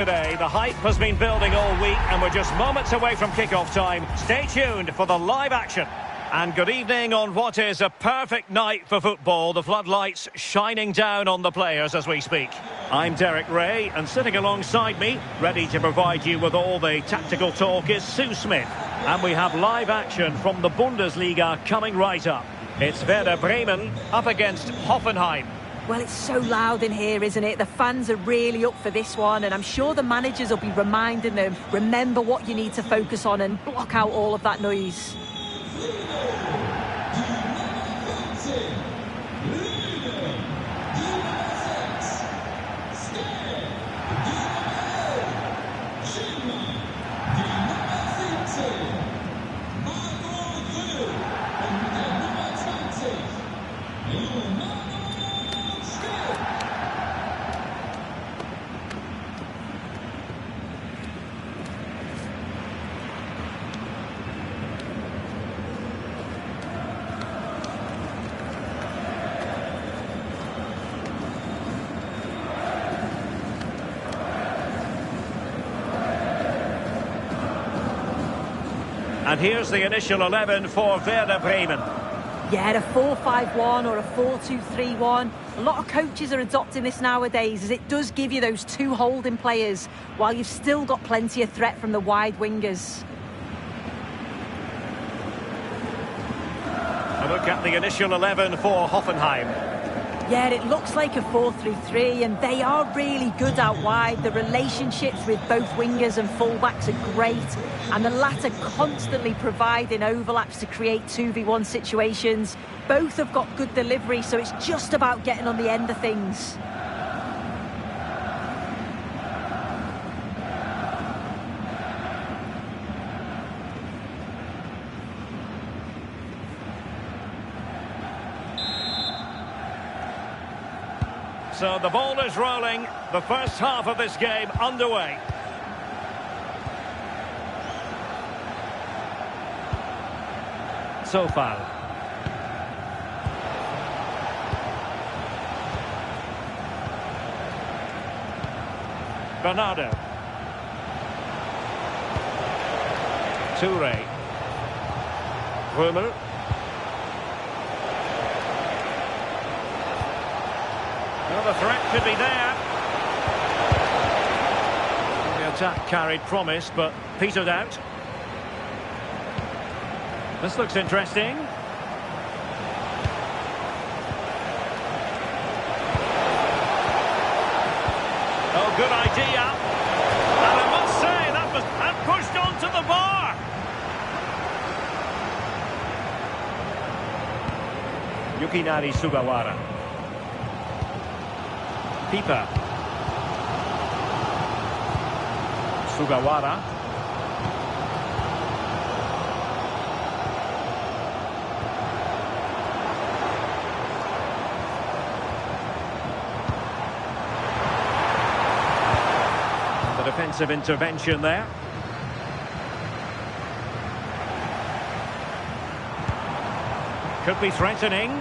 Today, the hype has been building all week and we're just moments away from kick-off time. Stay tuned for the live action. And good evening on what is a perfect night for football. The floodlights shining down on the players as we speak. I'm Derek Ray, and sitting alongside me, ready to provide you with all the tactical talk, is Sue Smith. And we have live action from the Bundesliga coming right up. It's Werder Bremen up against Hoffenheim. Well, it's so loud in here, isn't it? The fans are really up for this one, and I'm sure the managers will be reminding them, remember what you need to focus on and block out all of that noise. And here's the initial 11 for Werder Bremen. Yeah, a 4-5-1 or a 4-2-3-1. A lot of coaches are adopting this nowadays, as it does give you those two holding players, while you've still got plenty of threat from the wide wingers. A look at the initial 11 for Hoffenheim. Yeah, it looks like a 4-3-3, and they are really good out wide. The relationships with both wingers and fullbacks are great, and the latter constantly providing overlaps to create 2v1 situations. Both have got good delivery, so it's just about getting on the end of things. So the ball is rolling, the first half of this game underway. Sofal. Bernardo. Toure. Römer. Well, the threat could be there. The attack carried promise, but petered out. This looks interesting. Oh, good idea. And I must say, that was pushed onto the bar. Yukinari Sugawara. Pipa. Sugawara. The defensive intervention there. Could be threatening.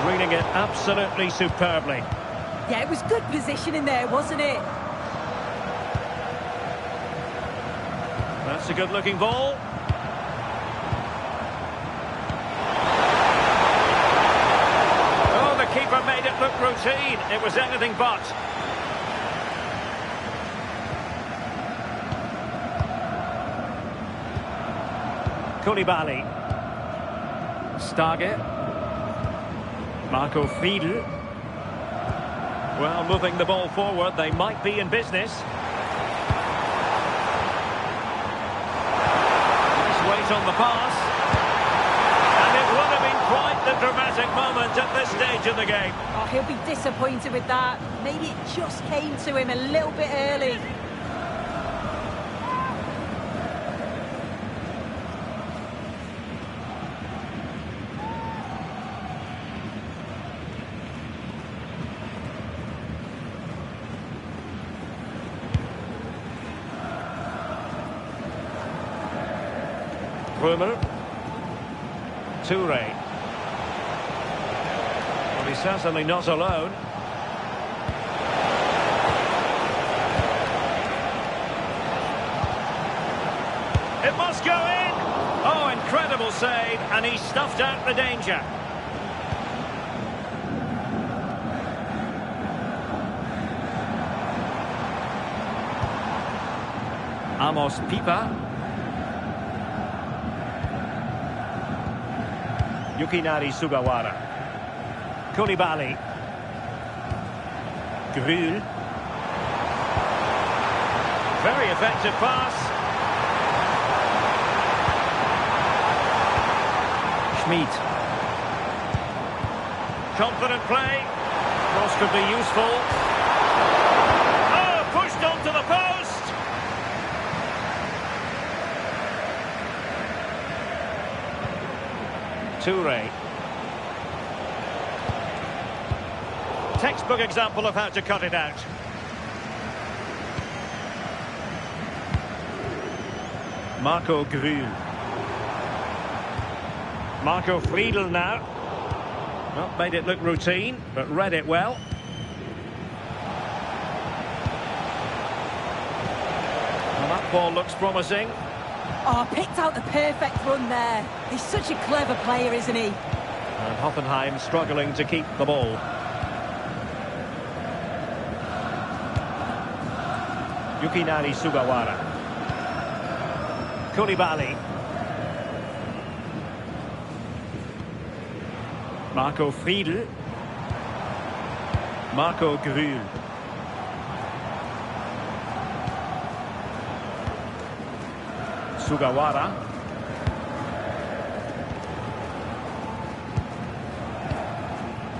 Reading it absolutely superbly. Yeah, it was good positioning there, wasn't it? That's a good-looking ball. Oh, the keeper made it look routine. It was anything but. Koulibaly. Stage. Marco Friedl. Well, moving the ball forward, they might be in business. Nice weight on the pass. And it would have been quite the dramatic moment at this stage of the game. Oh, he'll be disappointed with that. Maybe it just came to him a little bit early. Römer. Toure. Well, he's certainly not alone. It must go in! Oh, incredible save, and he stuffed out the danger. Amos Pipa. Yukinari Sugawara. Koulibaly. Grül. Very effective pass. Schmid. Confident play. Cross could be useful. Oh, pushed onto the post. Toure. Textbook example of how to cut it out. Marco Grül. Marco Friedl now. Well, made it look routine, but read it well. Well, that ball looks promising. Oh, picked out the perfect run there. He's such a clever player, isn't he? And Hoffenheim struggling to keep the ball. Yukinari Sugawara. Koulibaly. Marco Friedl. Marco Grül. Sugawara.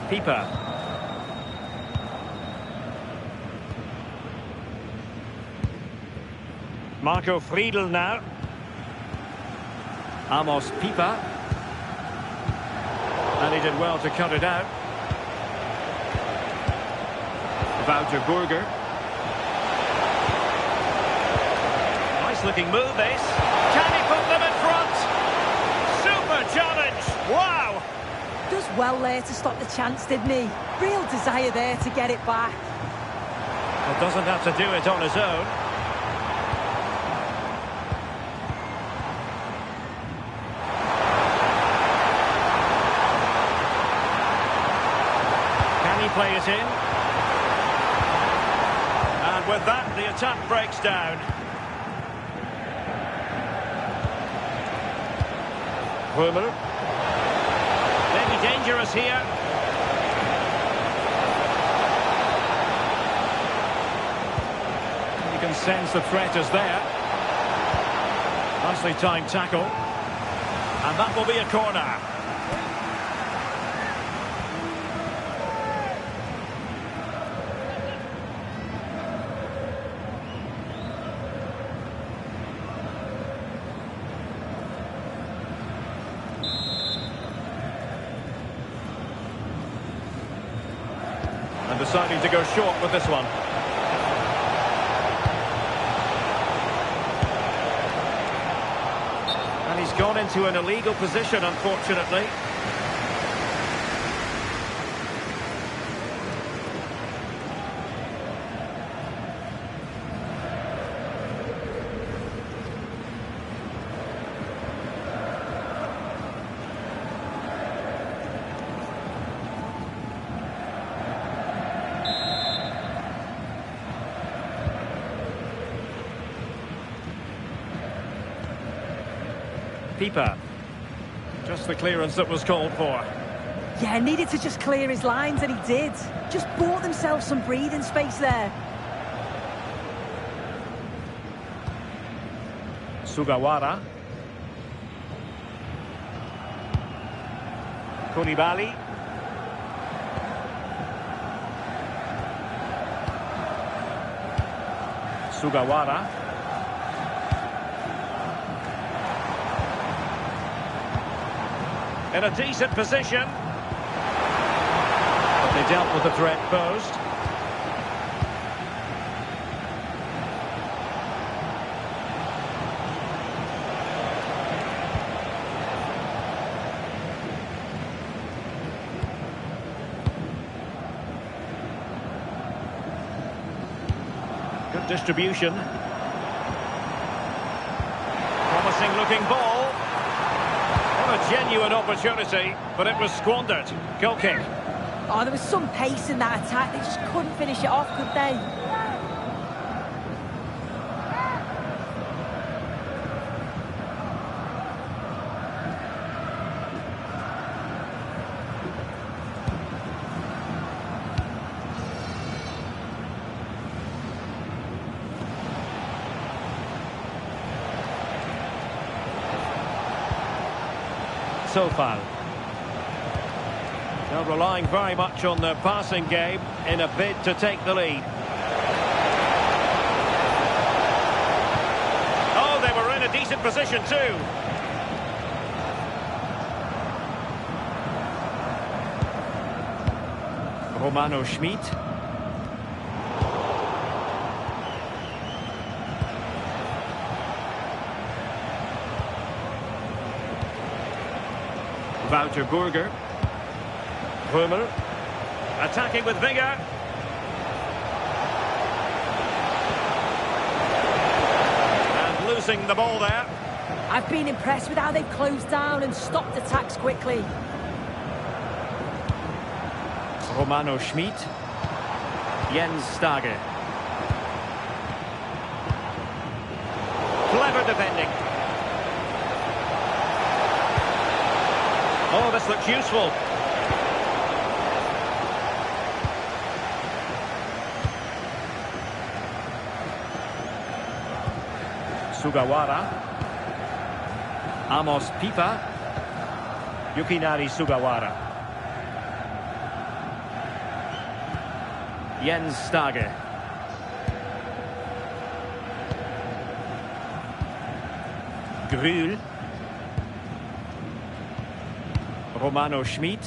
Pipa. Marco Friedl now. Amos Pipa. And he did well to cut it out. Wouter Burger. Nice looking move this. Can he put them in front? Super challenge. Wow. Does well there to stop the chance, didn't he? Real desire there to get it back. Well, doesn't have to do it on his own. Play it in. And with that, the attack breaks down. Bremen. Maybe dangerous here. You can sense the threat is there. Nicely timed tackle. And that will be a corner. And deciding to go short with this one. And he's gone into an illegal position, unfortunately. Pipa. Just the clearance that was called for. Yeah, needed to just clear his lines, and he did. Just bought themselves some breathing space there. Sugawara. Koulibaly. Sugawara. In a decent position. But they dealt with the threat posed. Distribution. Promising looking ball. What a genuine opportunity, but it was squandered. Goal kick. Oh, there was some pace in that attack. They just couldn't finish it off, could they? So far. They're relying very much on their passing game in a bid to take the lead. Oh, they were in a decent position too. Romano Schmid. Wouter Burger. Bremen. Attacking with vigour. And losing the ball there. I've been impressed with how they've closed down and stopped attacks quickly. Romano Schmid. Jens Stage. Clever defending. Oh, this looks useful. Sugawara. Amos Pipa. Yukinari Sugawara. Jens Stage. Grühl. Romano Schmid.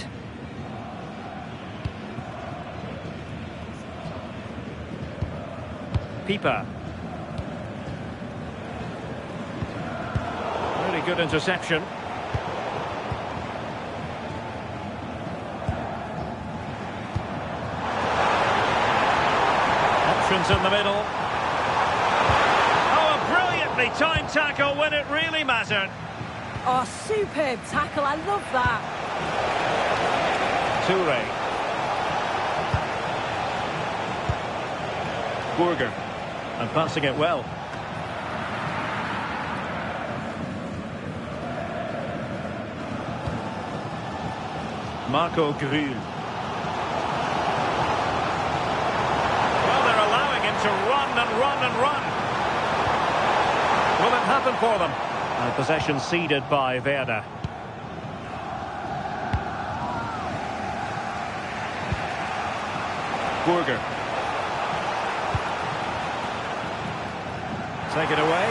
Pipa. Really good interception. Options in the middle. Oh, a brilliantly timed tackle when it really mattered. Oh, superb tackle. I love that. Toure. Burger. And passing it well. Marco Grühl. Well, they're allowing him to run and run and run. Will it happen for them? And possession ceded by Werder. Burger. Take it away.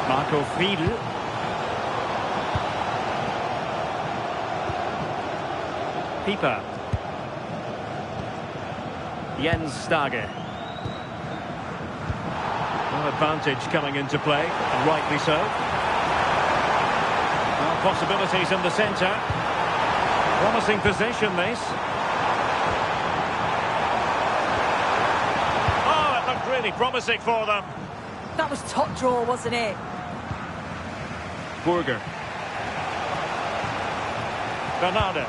Marco Friedl. Pipa. Jens Stage. No advantage coming into play, and rightly so. Well, possibilities in the centre. Promising position, this. Oh, it looked really promising for them. That was top draw, wasn't it? Burger. Bernardo.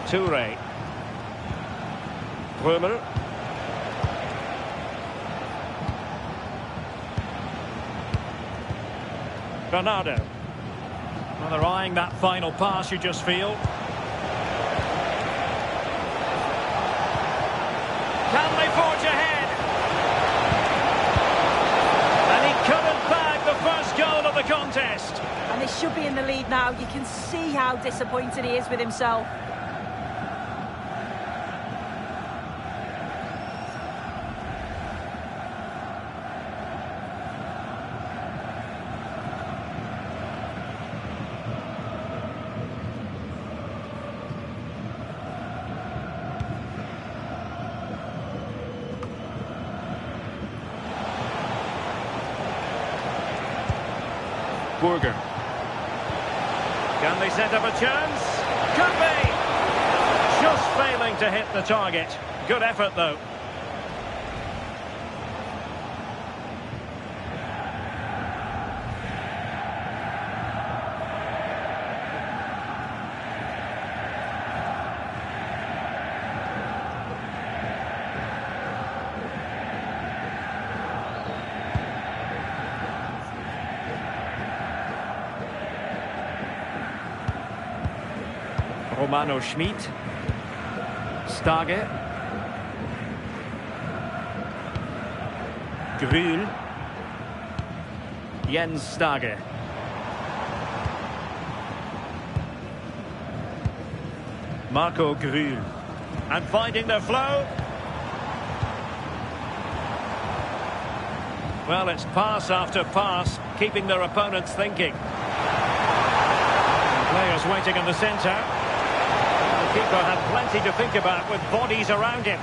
Toure. Bremen. Bernardo. Well, they're eyeing that final pass, you just feel. Can they forge ahead? And he couldn't bag the first goal of the contest. And they should be in the lead now. You can see how disappointed he is with himself. Burger. Can they set up a chance? Could be! Just failing to hit the target. Good effort, though. Romano Schmid. Stage. Grühl. Jens Stage. Marco Grühl. And finding the flow. Well, it's pass after pass, keeping their opponents thinking. And players waiting in the centre. The keeper had plenty to think about with bodies around him.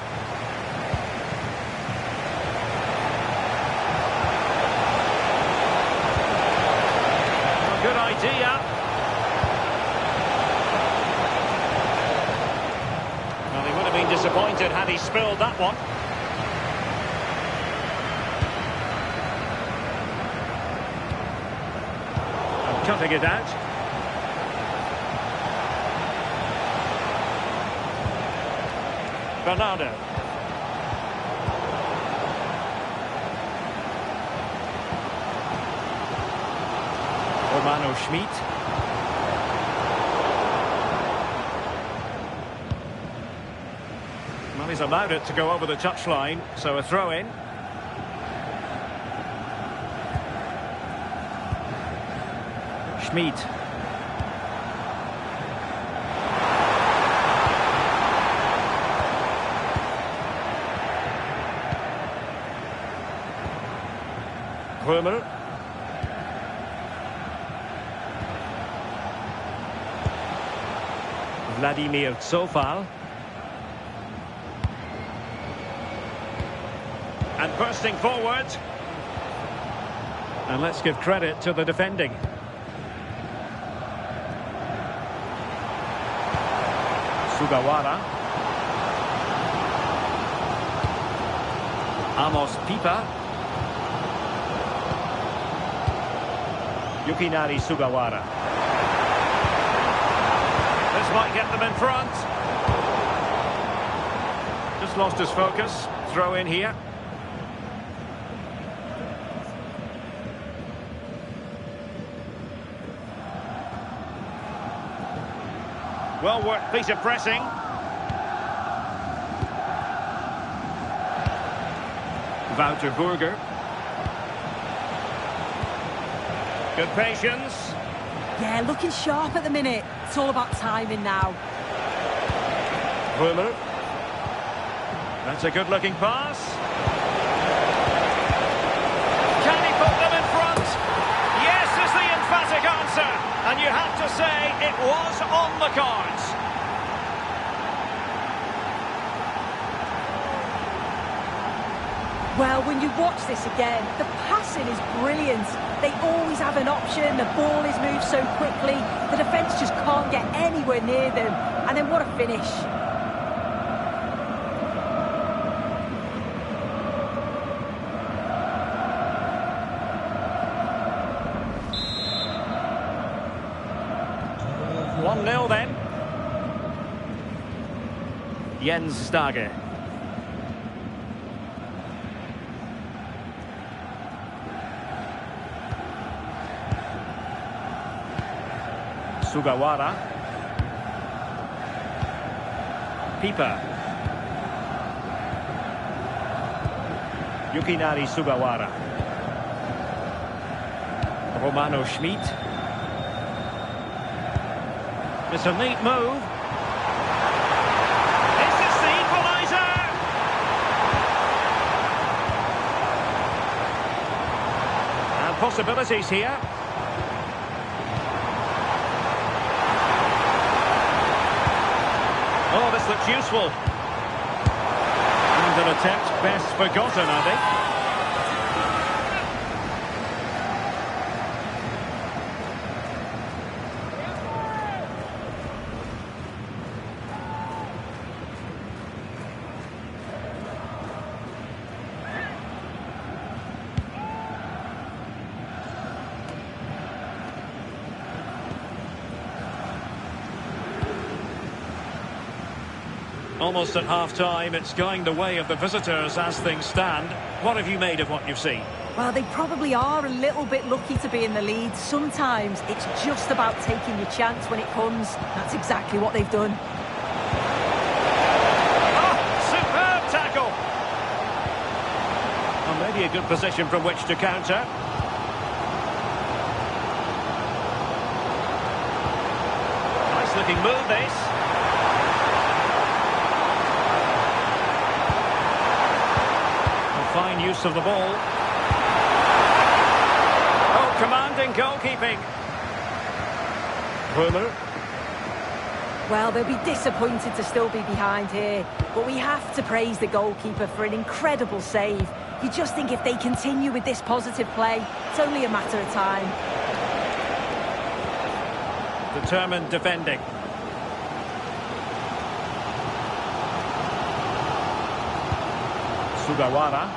A good idea. Well, he would have been disappointed had he spilled that one. And cutting it out. Bernardo. Romano Schmid. Well, he's allowed it to go over the touchline, so a throw in. Schmid. Bremen. Vladimir Zofal. And bursting forward. And let's give credit to the defending. Sugawara. Amos Pipa. Yukinari Sugawara. This might get them in front. Just lost his focus. Throw in here. Well worked piece of pressing. Wouter Burger. Good patience. Yeah, looking sharp at the minute. It's all about timing now. Bremen. That's a good-looking pass. Can he put them in front? Yes is the emphatic answer. And you have to say it was on the cards. Well, when you watch this again, the passing is brilliant. They always have an option, the ball is moved so quickly, the defence just can't get anywhere near them. And then what a finish. One 0 then. Jens Stage. Sugawara. Pipa. Yukinari Sugawara. Romano Schmid. It's a neat move. Is this the equaliser? And possibilities here. Oh, this looks useful. And an attempt best forgotten, I think. Almost at half-time, it's going the way of the visitors as things stand. What have you made of what you've seen? Well, they probably are a little bit lucky to be in the lead. Sometimes it's just about taking your chance when it comes. That's exactly what they've done. Oh, superb tackle! Well, maybe a good position from which to counter. Nice looking move, this. Fine use of the ball. Oh, commanding goalkeeping. Bremen. Well, they'll be disappointed to still be behind here, but we have to praise the goalkeeper for an incredible save. You just think if they continue with this positive play, it's only a matter of time. Determined defending. Sugawara.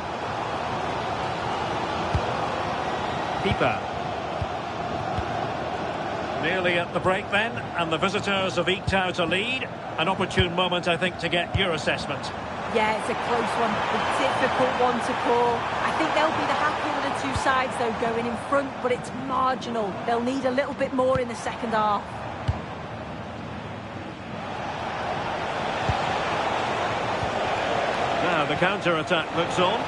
Keeper. Nearly at the break then, and the visitors have eked out a lead. An opportune moment, I think, to get your assessment. Yeah, it's a close one, a difficult one to call. I think they'll be the happier of the two sides, though, going in front, but it's marginal. They'll need a little bit more in the second half. Now the counter-attack looks on.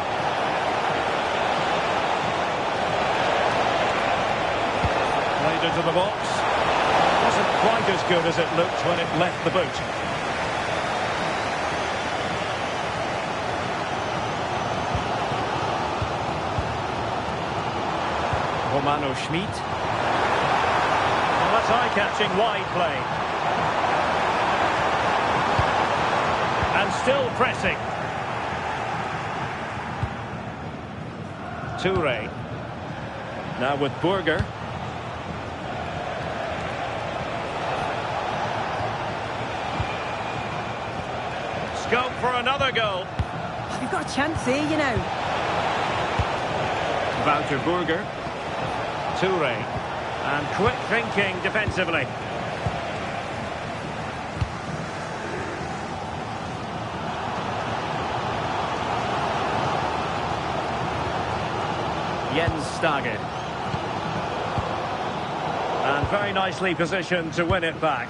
Played into the box. Wasn't quite as good as it looked when it left the boot. Romano Schmid. Well, that's eye-catching wide play. And still pressing. Toure. Now with Burger. Scope for another goal. They've got a chance here, you know. Wouter Burger. Toure. And quick thinking defensively. Jens Stage. And very nicely positioned to win it back.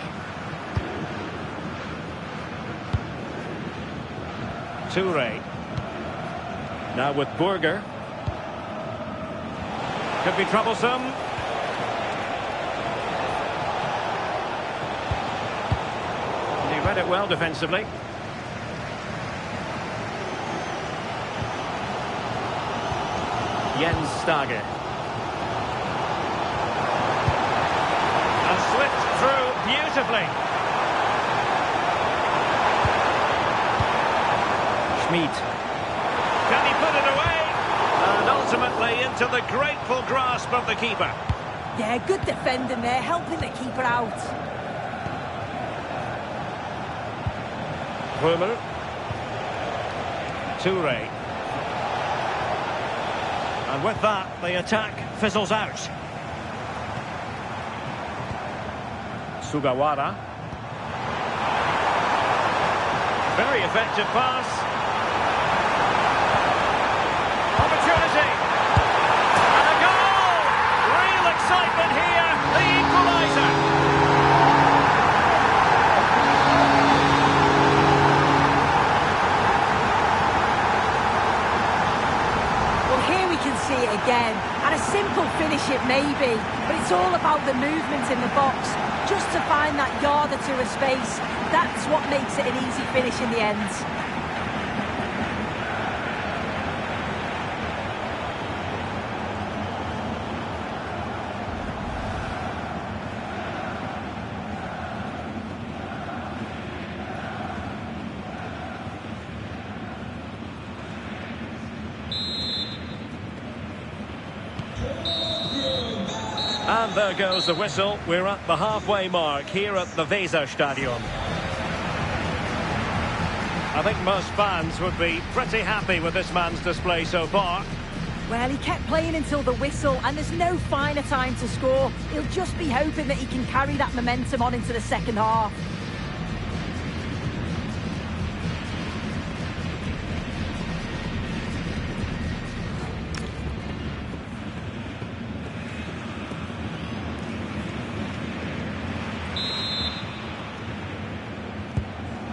Toure. Now with Burger. Could be troublesome. And he read it well defensively. Jens Stage. And slipped through beautifully. Schmid. Can he put it away? And ultimately into the grateful grasp of the keeper. Yeah, good defending there, helping the keeper out. Bremen. Toure. And with that, the attack fizzles out. Sugawara. Very effective pass. Opportunity. And a goal! Real excitement here. The equaliser. Well, here we can see it again. And a simple finish it may be, but it's all about the movement in the box. Just to find that yard or two of space. That's what makes it an easy finish in the end. And there goes the whistle. We're at the halfway mark here at the Weserstadion. I think most fans would be pretty happy with this man's display so far. Well, he kept playing until the whistle, and there's no finer time to score. He'll just be hoping that he can carry that momentum on into the second half.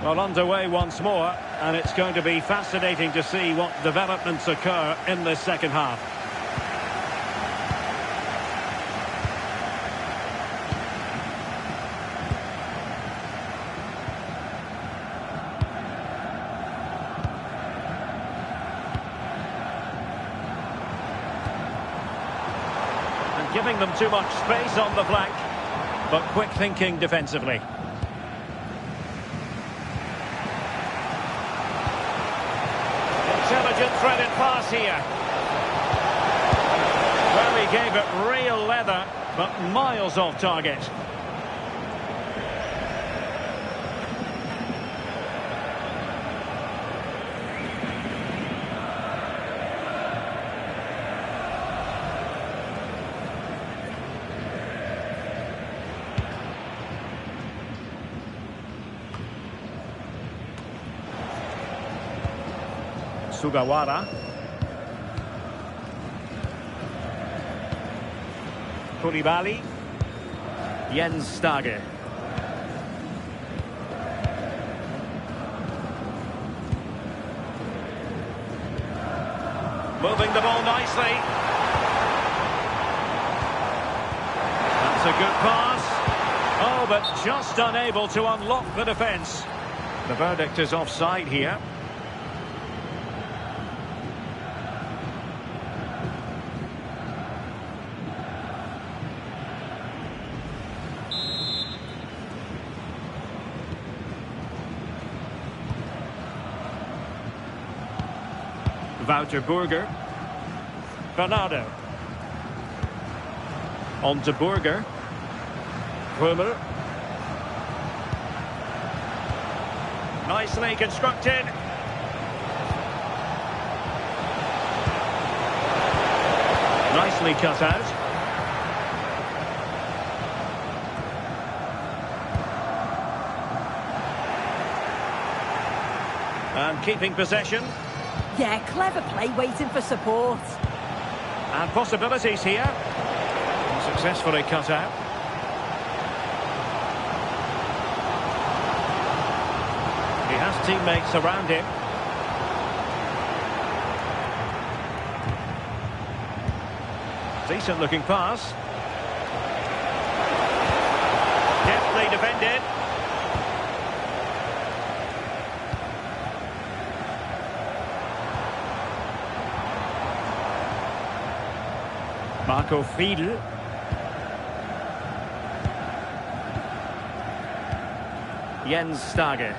Well, underway once more, and it's going to be fascinating to see what developments occur in this second half. And giving them too much space on the flank, but quick thinking defensively. Intelligent threaded pass here. Well, he gave it real leather, but miles off target. Sugawara. Koulibaly. Jens Stage. Moving the ball nicely. That's a good pass. Oh, but just unable to unlock the defence. The verdict is offside here. Wouter Burger. Bernardo. On to Burger. Bremen. Nicely constructed. Nicely cut out. And keeping possession. Yeah, clever play, waiting for support. And possibilities here. Successfully cut out. He has teammates around him. Decent looking pass. Deftly defended. Marco Friedl. Jens Stage.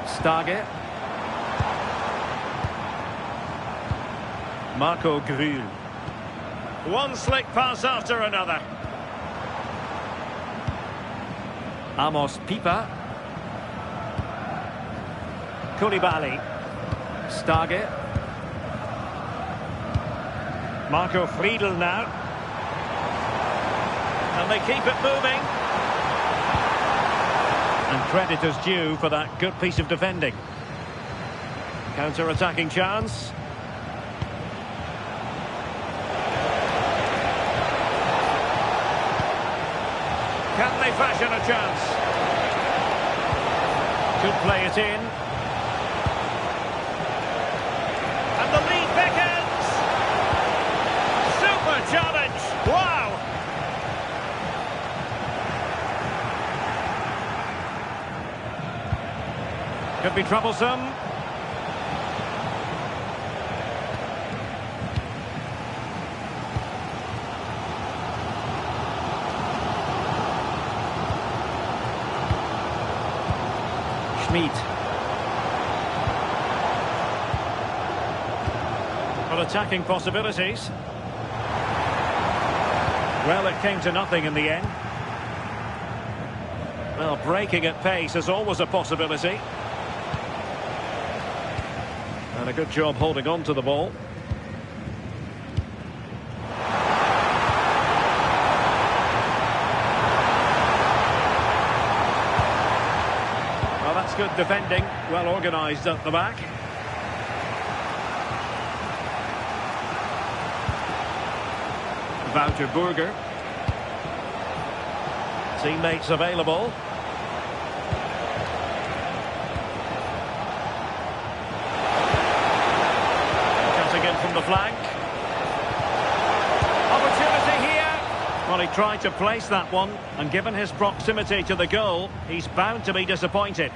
Stage. Marco Grühl. One slick pass after another. Amos Pipa. Koulibaly. Stage. Marco Friedl now. And they keep it moving. And credit is due for that good piece of defending. Counter-attacking chance. Can they fashion a chance? Could play it in. And the lead beckons. Super challenge. Wow. Could be troublesome. Schmid. Well, attacking possibilities. Well, it came to nothing in the end. Well, breaking at pace is always a possibility. And a good job holding on to the ball. Well, that's good defending. Well organised at the back. Wouter Burger. Teammates available. flank. Opportunity here. Well, he tried to place that one, and given his proximity to the goal, he's bound to be disappointed.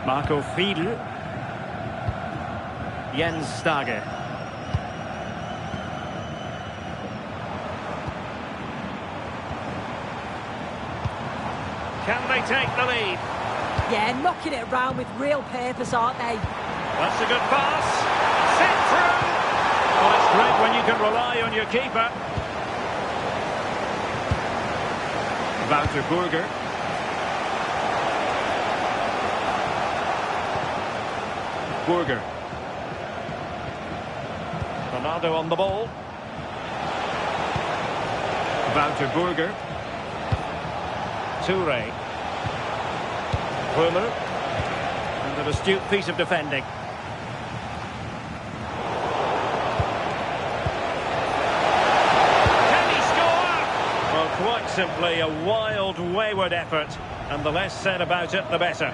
Marco Friedl. Jens Stage. Can they take the lead? Yeah, knocking it around with real purpose, aren't they? That's a good pass. Sent through. Well, it's great when you can rely on your keeper. Wouter Burger. Burger. Ronaldo on the ball. Wouter Burger. Toure. Bremen. And an astute piece of defending. Can he score? Well, quite simply a wild, wayward effort. And the less said about it, the better.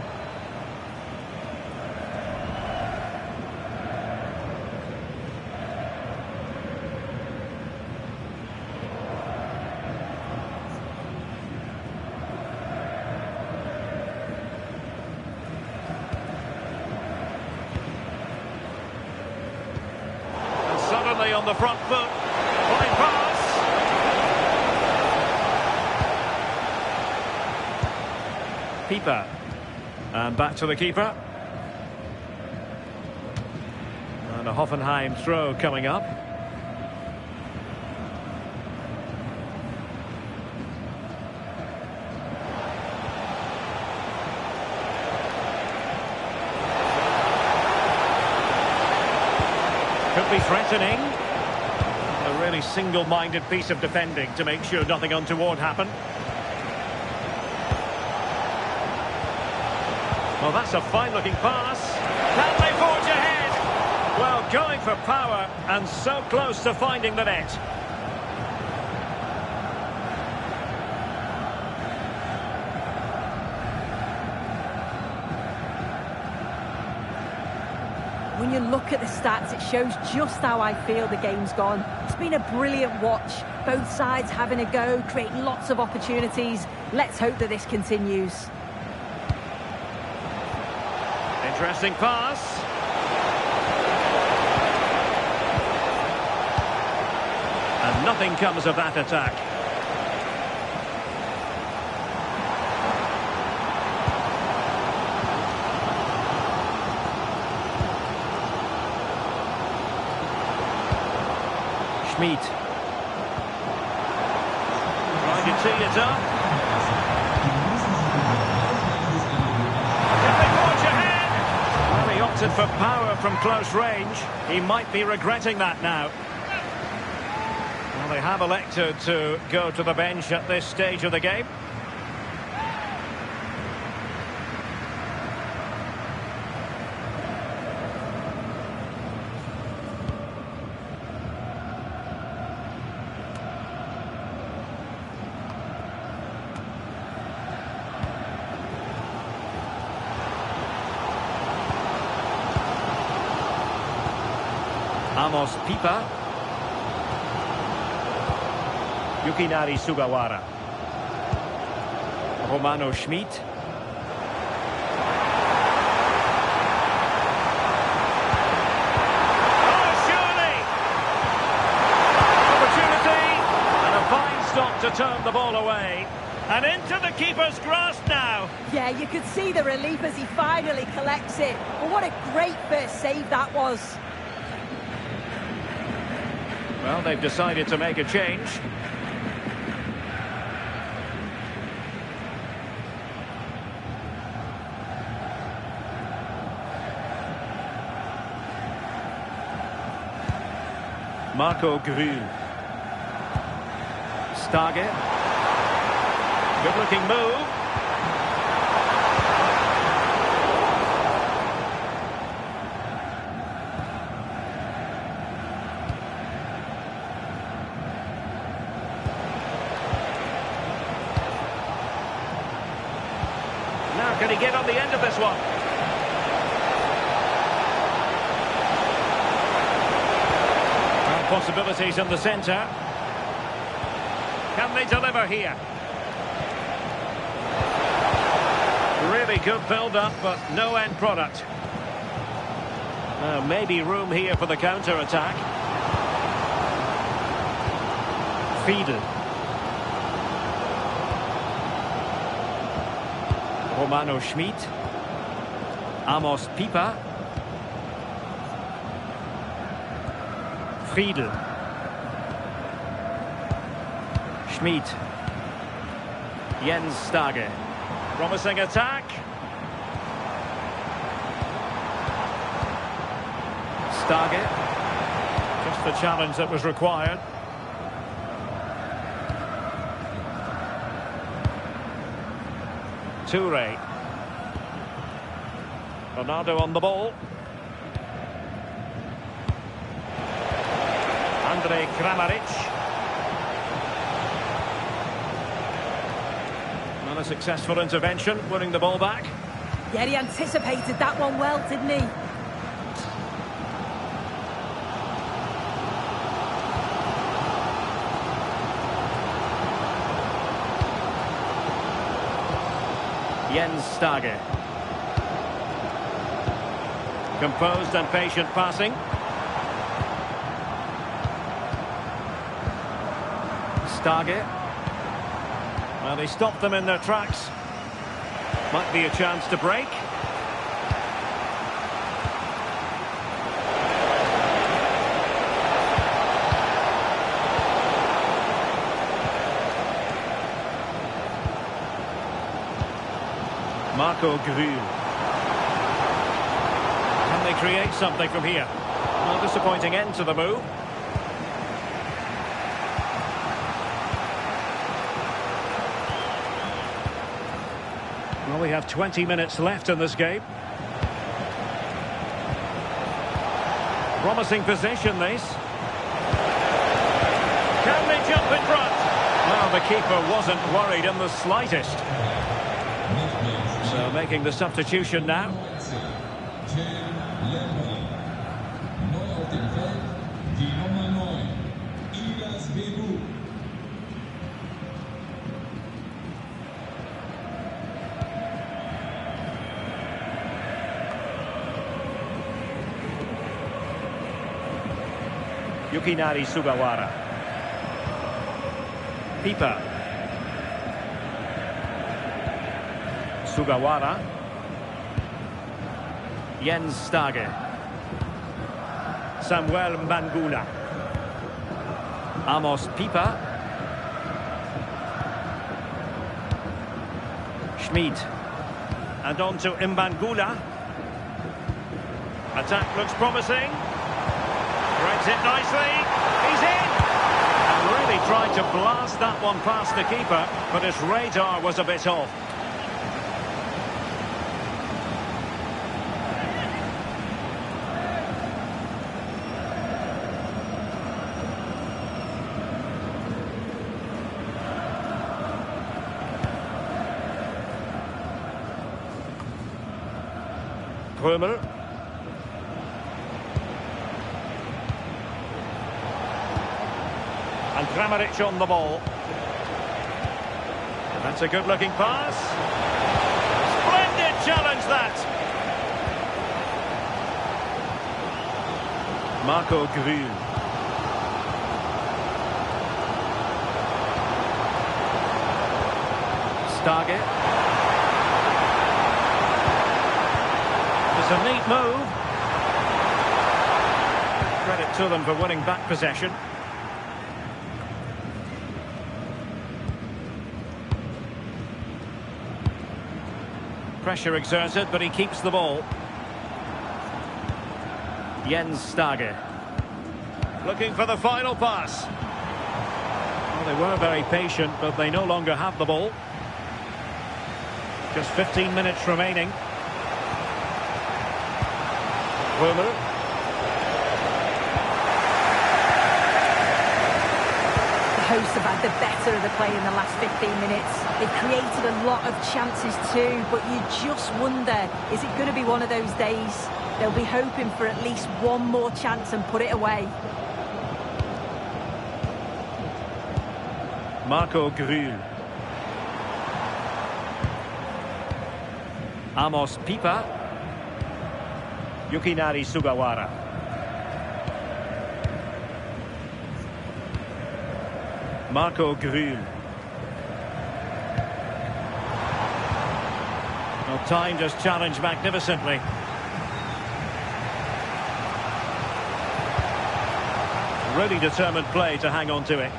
On the front foot. Fine pass. Keeper. And back to the keeper. And a Hoffenheim throw coming up. Could be threatening. A really single-minded piece of defending to make sure nothing untoward happened. Well, that's a fine-looking pass. Can they forge ahead? Well, going for power and so close to finding the net. When you look at the stats, it shows just how I feel the game's gone. It's been a brilliant watch. Both sides having a go, creating lots of opportunities. Let's hope that this continues. Interesting pass. And nothing comes of that attack. Schmid. Trying to tee it up. Can they forge ahead? Well, he opted for power from close range. He might be regretting that now. Well, they have elected to go to the bench at this stage of the game. Amos Pipa. Yukinari Sugawara. Romano Schmid. Oh, surely! Opportunity! And a fine stop to turn the ball away. And into the keeper's grasp now. Yeah, you could see the relief as he finally collects it. But what a great first save that was. Well, they've decided to make a change. Marco Grün. Stage. Good-looking move. Can he get on the end of this one? Well, possibilities in the centre. Can they deliver here? Really good build-up, but no end product. Maybe room here for the counter-attack. Fiedel. Romano Schmid. Amos Pieper. Friedel. Schmid. Jens Stage. Promising attack. Stage. Just the challenge that was required. Toure. Ronaldo on the ball. Andrej Kramaric. Not a successful intervention, winning the ball back. Yeah, he anticipated that one well, didn't he? Jens Stage. Composed and patient passing. Stage. Well, they stopped them in their tracks. Might be a chance to break. Marco Grün. Can they create something from here? Well, disappointing end to the move. Well, we have 20 minutes left in this game. Promising position, this. Can they jump in front? Well, the keeper wasn't worried in the slightest. So making the substitution now. Yukinari Sugawara. Pieper. Sugawara. Jens Stage. Samuel Mbangula. Amos Pieper. Schmid. And on to Mbangula. Attack looks promising. Threads it nicely. He's in! And really tried to blast that one past the keeper, but his radar was a bit off. Bremen. And Kramaric on the ball. That's a good-looking pass. Splendid challenge, that. Marco Grün. Stage. It's a neat move. Credit to them for winning back possession. Pressure exerted, but he keeps the ball. Jens Stage. Looking for the final pass. Well, they were very patient, but they no longer have the ball. Just 15 minutes remaining. hosts have had the better of the play in the last 15 minutes. They've created a lot of chances too, but you just wonder, is it going to be one of those days? They'll be hoping for at least one more chance and put it away. Marco Grühl. Amos Pipa. Yukinari Sugawara. Marco Grühl. Well, time just challenged magnificently. Really determined play to hang on to it.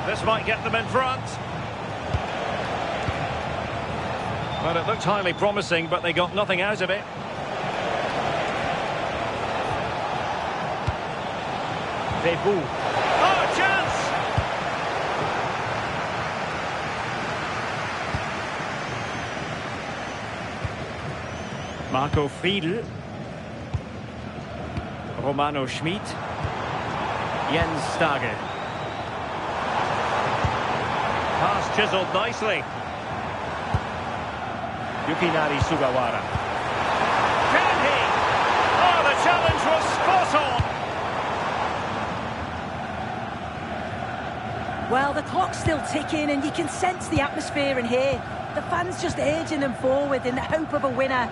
This might get them in front. Well, it looked highly promising, but they got nothing out of it. Vebu. Oh, chance! Marco Friedl. Romano Schmid. Jens Stage. Pass chiseled nicely. Yukinari Sugawara. Can he? Oh, the challenge was spot on. Well, the clock's still ticking and you can sense the atmosphere in here. The fans just urging them forward in the hope of a winner.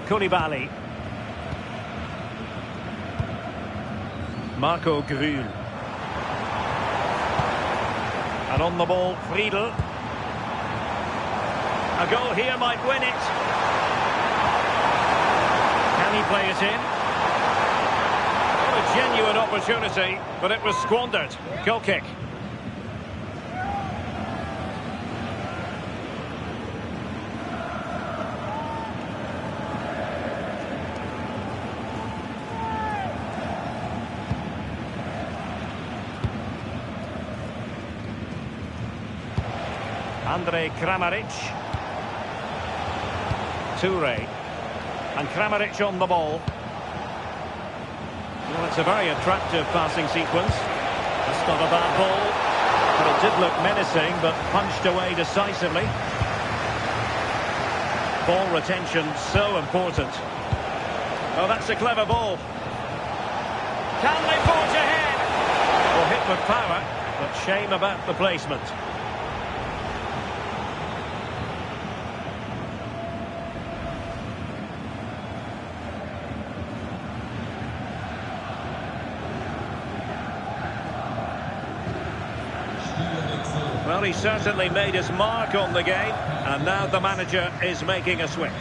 Koulibaly. Marco Grühl. And on the ball, Friedl. A goal here might win it. Can he play it in? What a genuine opportunity, but it was squandered. Goal kick. Andre Kramaric. Toure. And Kramaric on the ball. Well, it's a very attractive passing sequence. That's not a bad ball. But it did look menacing, but punched away decisively. Ball retention so important. Oh, that's a clever ball. Can they forge ahead? Well, hit with power, but shame about the placement. Well, he certainly made his mark on the game, and now the manager is making a switch.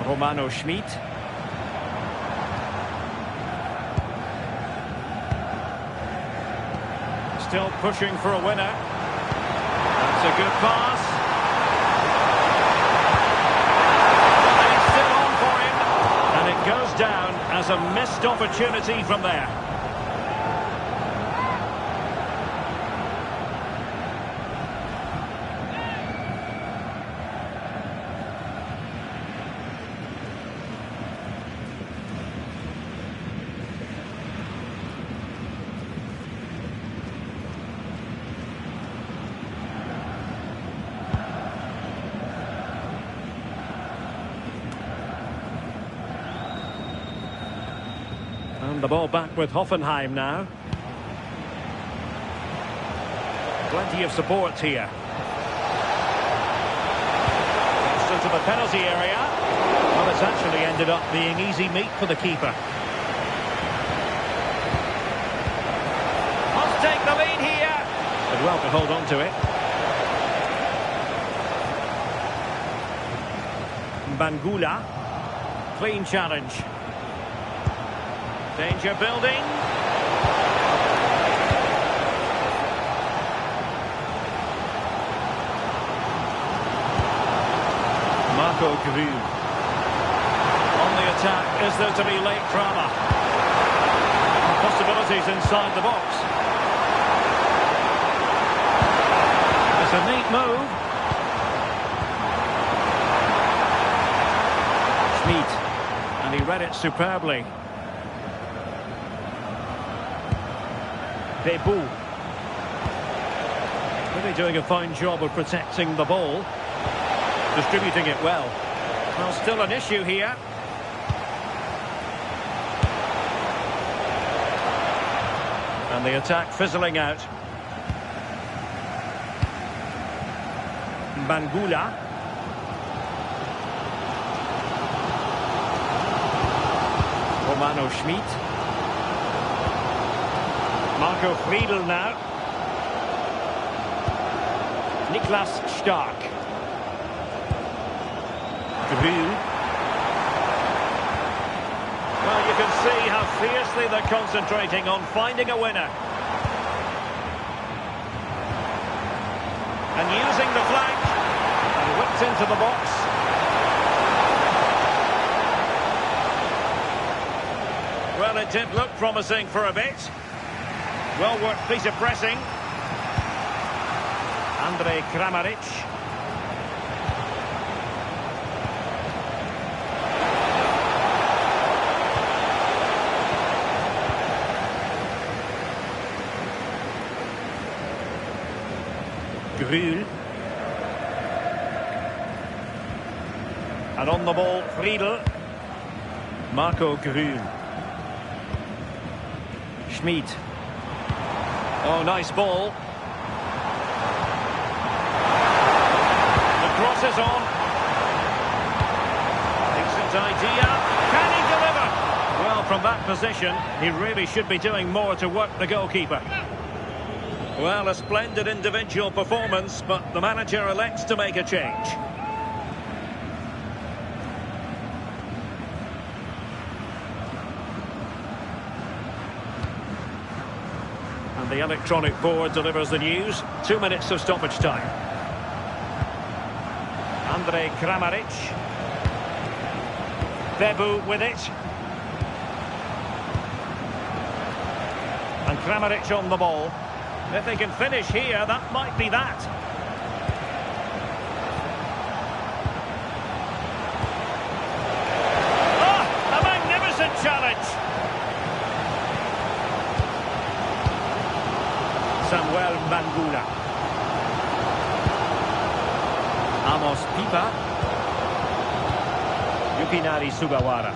Romano Schmid. Still pushing for a winner. That's a good pass. And it's still on for him. And it goes down as a missed opportunity from there. And the ball back with Hoffenheim now. Plenty of support here. Gets into the penalty area. Well, it's actually ended up being easy meat for the keeper. Must take the lead here. Did well to hold on to it. Bangula. Clean challenge. Danger building. Marco Grühl. attack, is there to be late drama? Possibilities inside the box. It's a neat move. Schmid, and he read it superbly. Bebu. Really doing a fine job of protecting the ball. Distributing it well. Well, still an issue here. And the attack fizzling out. Bangula. Romano Schmid. Marco Friedl now. Niklas Stark. Grühl. Well, you can see how fiercely they're concentrating on finding a winner. And using the flank. And whipped into the box. Well, it did look promising for a bit. Well worked piece of pressing. Andrej Kramaric. Grühl. And on the ball, Friedl. Marco Grühl. Schmid. Oh, nice ball. The cross is on. Decent idea. Can he deliver? Well, from that position, he really should be doing more to work the goalkeeper. Well, a splendid individual performance, but the manager elects to make a change. And the electronic board delivers the news. 2 minutes of stoppage time. Andrej Kramaric. Bebu with it. And Kramaric on the ball. If they can finish here, that might be that. Oh, a magnificent challenge. Samuel Bangula. Amos Pipa. Yukinari Sugawara.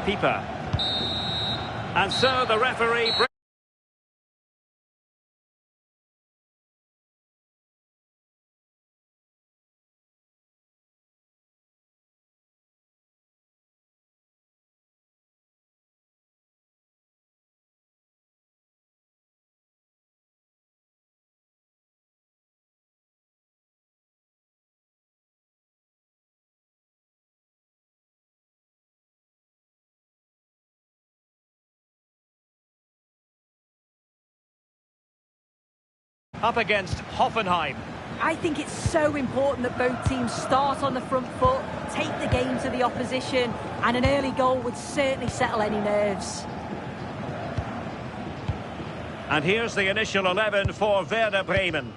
Pipa. And so the referee... Up against Hoffenheim. I think it's so important that both teams start on the front foot, take the game to the opposition, and an early goal would certainly settle any nerves. And here's the initial 11 for Werder Bremen.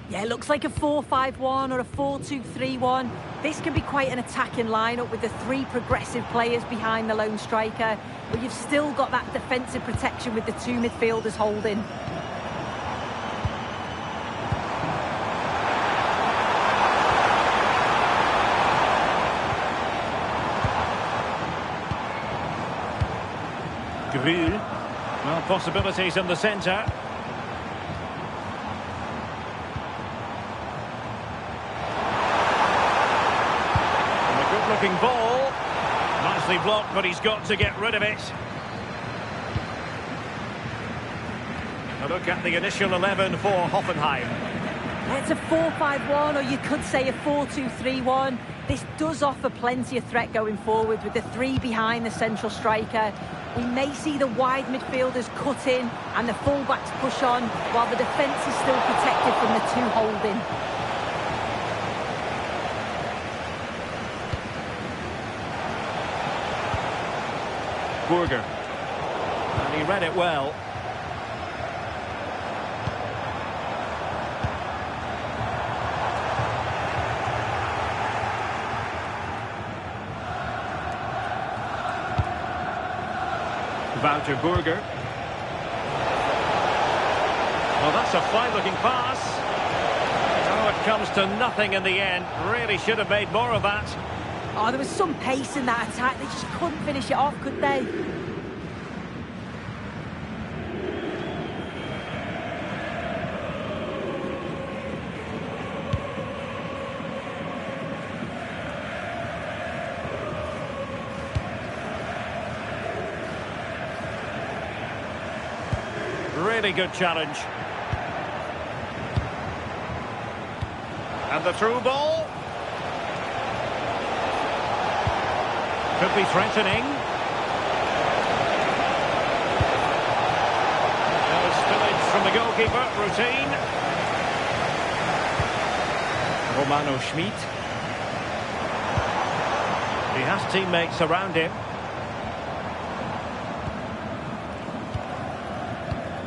Yeah, it looks like a 4-5-1 or a 4-2-3-1. This can be quite an attacking lineup with the three progressive players behind the lone striker, but you've still got that defensive protection with the two midfielders holding. Grühl. Well, possibilities in the centre. And a good-looking ball. Nicely blocked, but he's got to get rid of it. A look at the initial 11 for Hoffenheim. It's a 4-5-1, or you could say a 4-2-3-1. This does offer plenty of threat going forward with the three behind the central striker. We may see the wide midfielders cut in and the fullbacks push on, while the defence is still protected from the two holding. Burger. And he read it well. Wouter Burger. Well, that's a fine-looking pass. Oh, it comes to nothing in the end. Really should have made more of that. Oh, there was some pace in that attack. They just couldn't finish it off, could they? Really good challenge. And the through ball. Could be threatening. No spillage from the goalkeeper. Routine. Romano Schmid. He has teammates around him.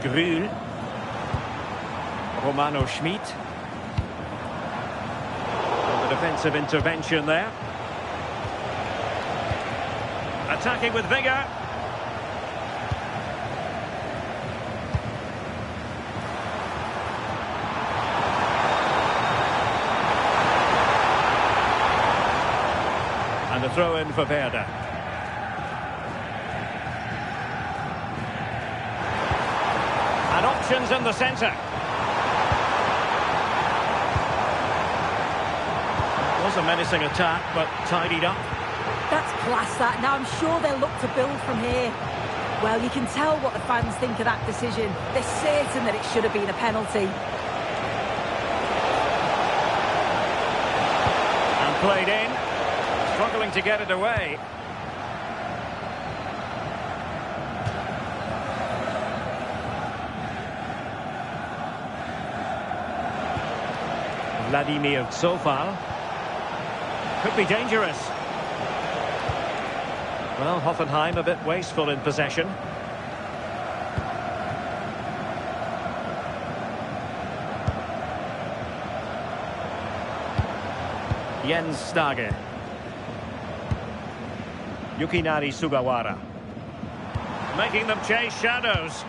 Grühl. Romano Schmid. The defensive intervention there. Attacking with vigour. And a throw in for Werder. And options in the centre. It was a menacing attack, but tidied up. That's class, that. Now, I'm sure they'll look to build from here. Well, you can tell what the fans think of that decision. They're certain that it should have been a penalty. And played in. Struggling to get it away. Vladimir Zofal. Could be dangerous. Well, Hoffenheim a bit wasteful in possession. Jens Stage. Yukinari Sugawara. Making them chase shadows.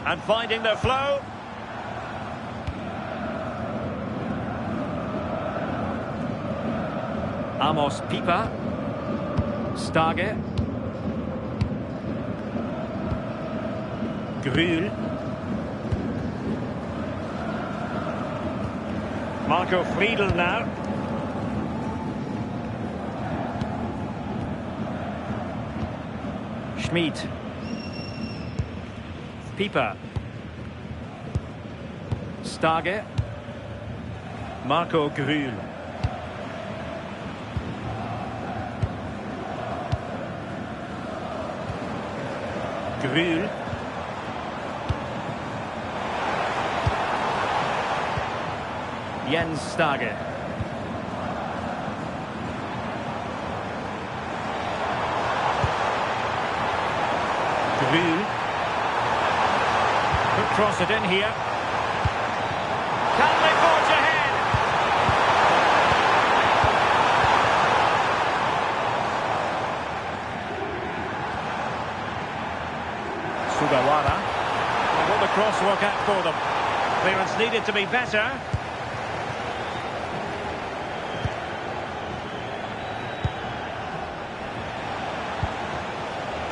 And finding their flow. Amos Pipa. Stage. Grühl. Marco Friedl now. Schmid. Pipa. Stage. Marco Grühl. Grühl. Jens Stage. Grühl. Could cross it in here. Can they forge ahead? Sugawara. Well, will the cross work out for them? Clearance needed to be better.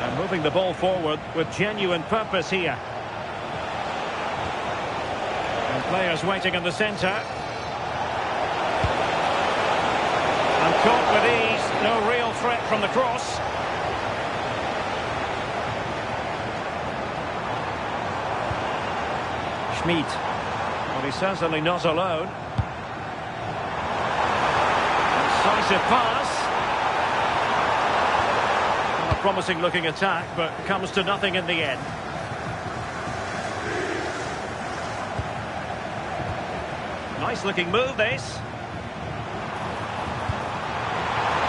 And moving the ball forward with genuine purpose here. And players waiting in the centre. And caught with ease. No real threat from the cross. Schmid. Well, he's certainly not alone. Decisive pass. Well, a promising looking attack, but comes to nothing in the end. Nice looking move, this.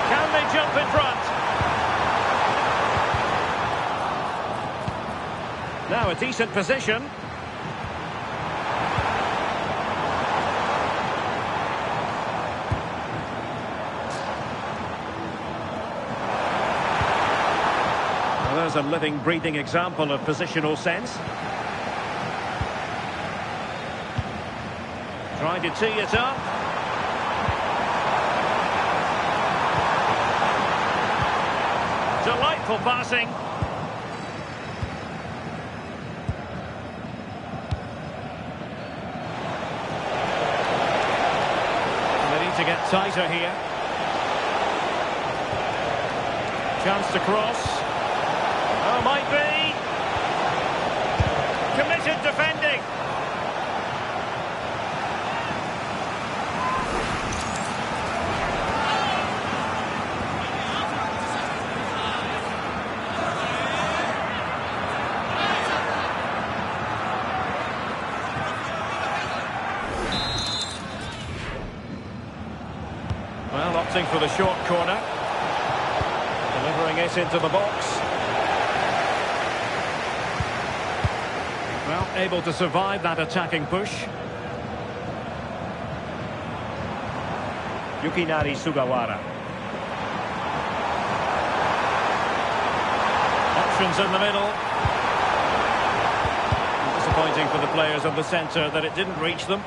Can they jump in front? Now a decent position. Well, there's a living, breathing example of positional sense. Trying to tee it up. Delightful passing. They need to get tighter here. Chance to cross. Oh, might be. Committed defending. Well, opting for the short corner. Delivering it into the box. Well, able to survive that attacking push. Yukinari Sugawara. Options in the middle. Disappointing for the players of the centre that it didn't reach them.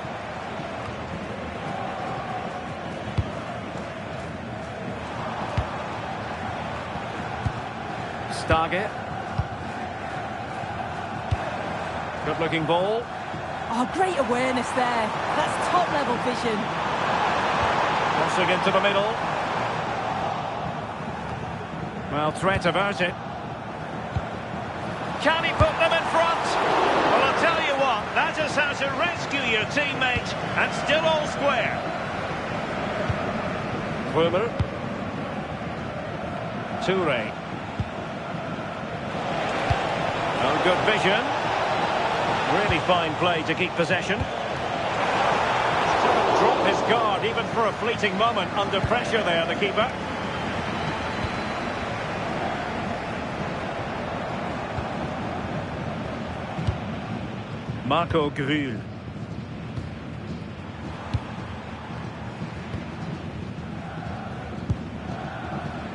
Target. Good looking ball. Oh, great awareness there. That's top level vision. Crossing into the middle. Well, threat averted. Can he put them in front? Well, I'll tell you what, that is how to rescue your teammate and still all square. Bremen. Toure. Oh, good vision. Really fine play to keep possession. Drop his guard even for a fleeting moment under pressure there, the keeper. Marco Grül.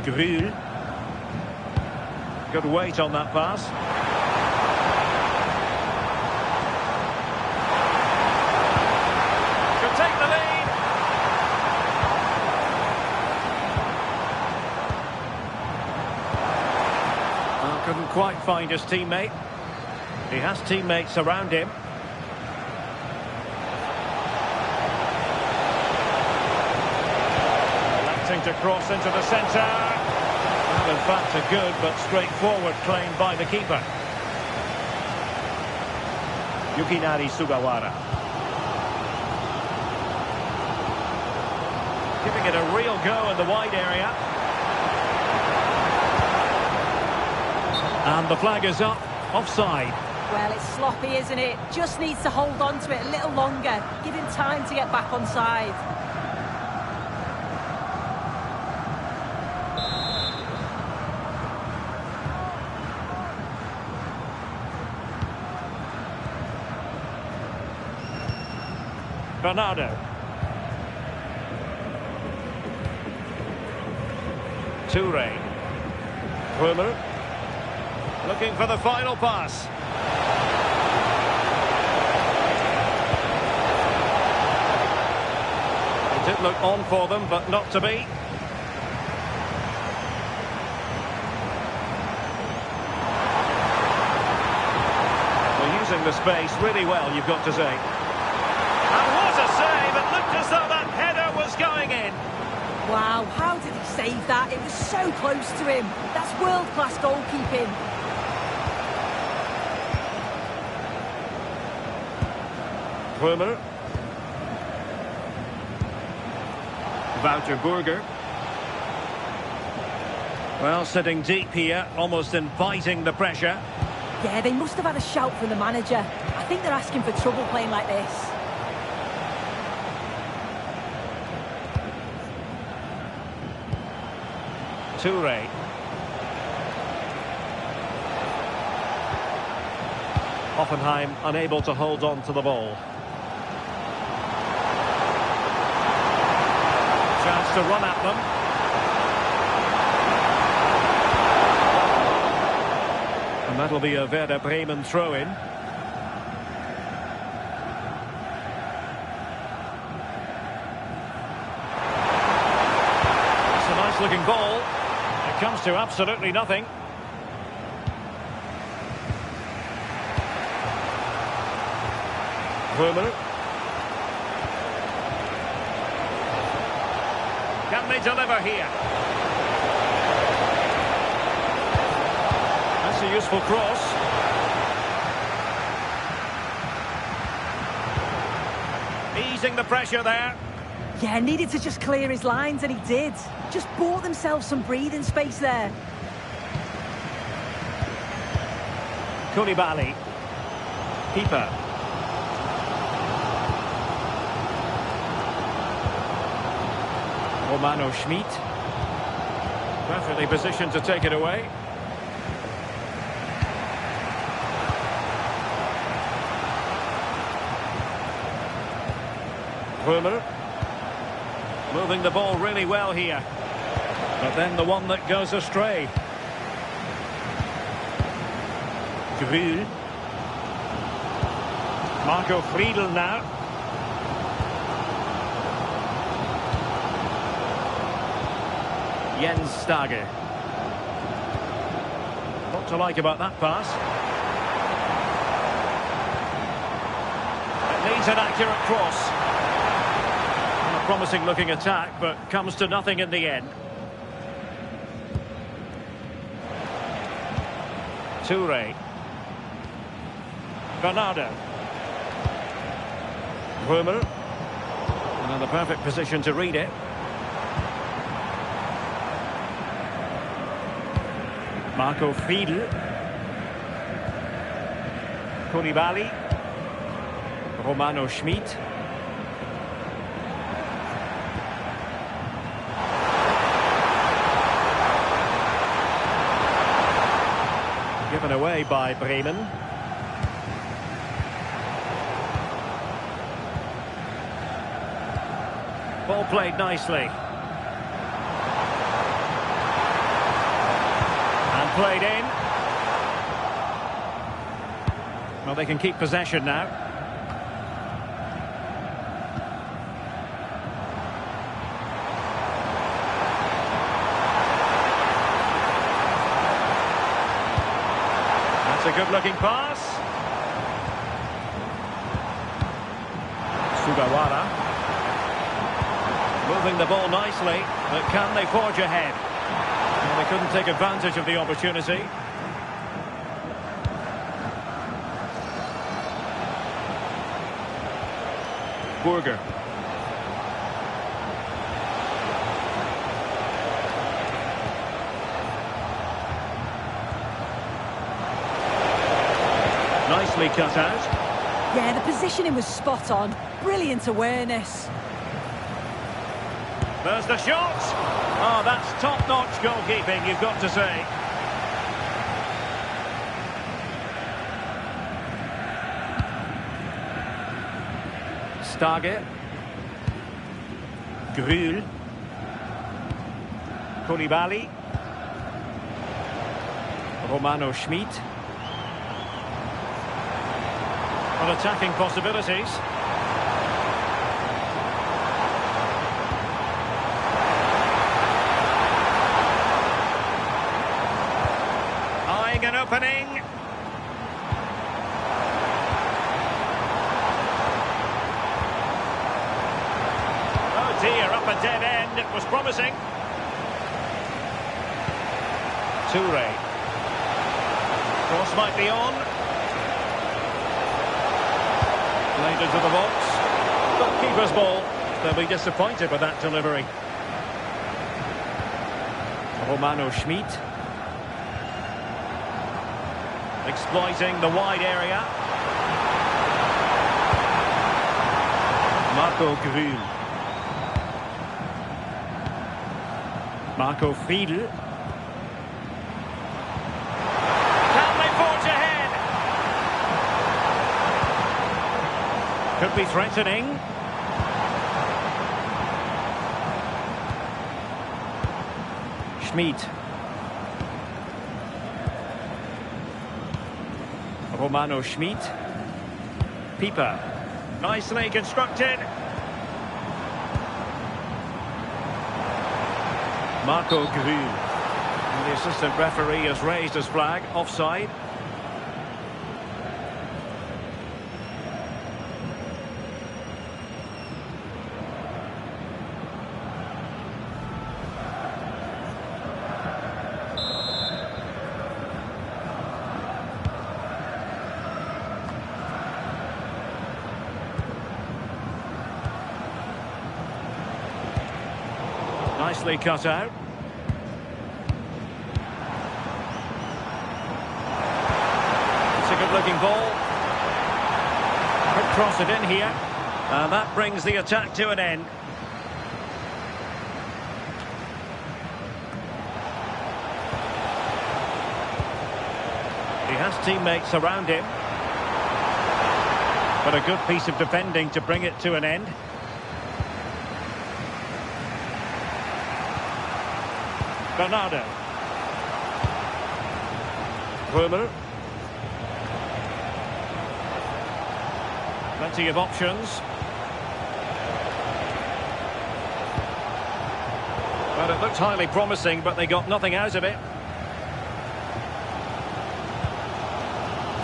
Grül. Good weight on that pass. Take the lead. Well, couldn't quite find his teammate. He has teammates around him. Electing to cross into the centre. Well, in fact, a good but straightforward claim by the keeper. Yukinari Sugawara. Giving it a real go in the wide area. And the flag is up. Offside. Well, it's sloppy, isn't it? Just needs to hold on to it a little longer. Give him time to get back on side. Bernardo. Toure. Bremen. Looking for the final pass. It did look on for them, but not to be. They're using the space really well, you've got to say. And what a save! It looked as though that header was going in. Wow, how did he save that? It was so close to him. That's world-class goalkeeping. Bremen. Wouter Burger. Well, sitting deep here, almost inviting the pressure. Yeah, they must have had a shout from the manager. I think they're asking for trouble playing like this. Toure. Hoffenheim unable to hold on to the ball. Chance to run at them. And that'll be a Werder Bremen throw-in. It's a nice-looking ball. It comes to absolutely nothing. Bremen. Can they deliver here? That's a useful cross. Easing the pressure there. Yeah, needed to just clear his lines, and he did. Just bought themselves some breathing space there. Koulibaly. Keeper. Romano Schmid. Perfectly positioned to take it away. Bremen. Moving the ball really well here. But then the one that goes astray. Grühl. Marco Friedl now. Jens Stage. What to like about that pass? It needs an accurate cross. A promising looking attack, but comes to nothing in the end. Toure. Bernardo. Bremen. And in the perfect position to read it. Marco Friedl. Koulibaly. Romano Schmid. Given away by Bremen. Ball played nicely. And played in. Well, they can keep possession now. That's a good-looking pass. Sugawara. Moving the ball nicely, but can they forge ahead? Well, they couldn't take advantage of the opportunity. Burger. Nicely cut out. Yeah, the positioning was spot on. Brilliant awareness. There's the shot. Oh, that's top-notch goalkeeping, you've got to say. Stage. Grühl. Koulibaly. Romano Schmid. On attacking possibilities. Eyeing an opening. Oh dear, up a dead end. It was promising. Toure. Cross might be on. Played into the box. Goalkeeper's ball. They'll be disappointed with that delivery. Romano Schmid. Exploiting the wide area. Marco Grühl. Marco Friedl. Can they forge ahead? be threatening. Schmid. Romano Schmid. Pieper. Nicely constructed. Marco Grün. The assistant referee has raised his flag. Offside. Nicely cut out. It's a good-looking ball. Could cross it in here. And that brings the attack to an end. He has teammates around him. But a good piece of defending to bring it to an end. Bernardo. Bremen. Plenty of options. Well, it looked highly promising, but they got nothing out of it.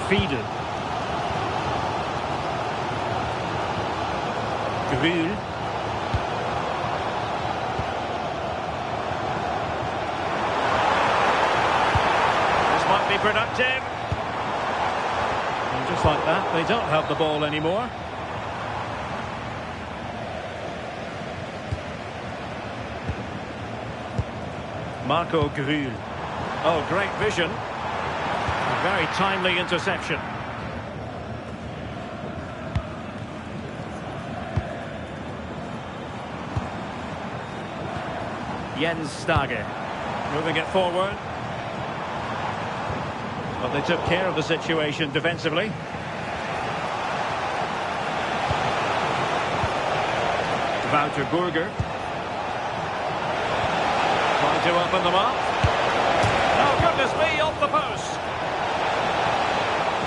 Fiedel. Grün. Productive. And just like that, they don't have the ball anymore. Marco Grün. Oh, great vision. A very timely interception. Jens Stage. Moving it forward. But they took care of the situation defensively. Wouter Burger. Trying to open them up. Oh, goodness me, off the post.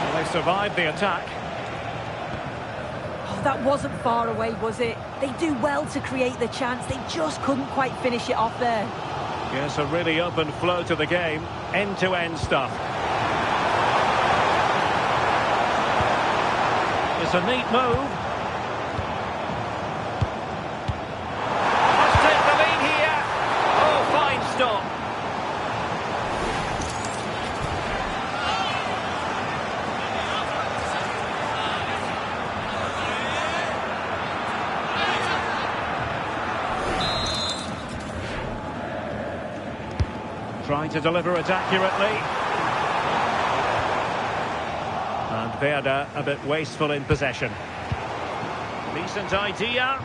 Well, they survived the attack. Oh, that wasn't far away, was it? They do well to create the chance. They just couldn't quite finish it off there. Yes, a really open flow to the game. End-to-end stuff. It's a neat move. Must take the lead here. Oh, fine stop. Trying to deliver it accurately. And Werder a bit wasteful in possession. Decent idea.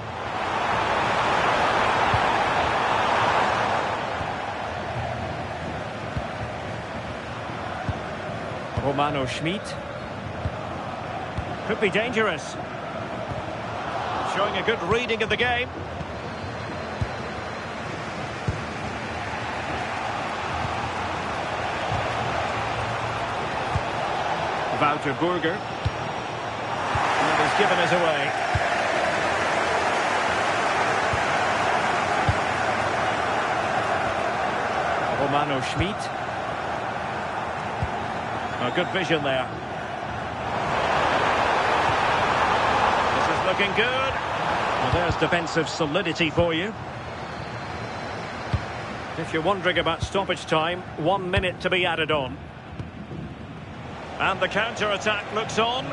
Romano Schmid. Could be dangerous. Showing a good reading of the game. Wouter Burger. And he's given us away. Romano Schmid. A good vision there. This is looking good. Well, there's defensive solidity for you. If you're wondering about stoppage time, 1 minute to be added on. And the counter-attack looks on.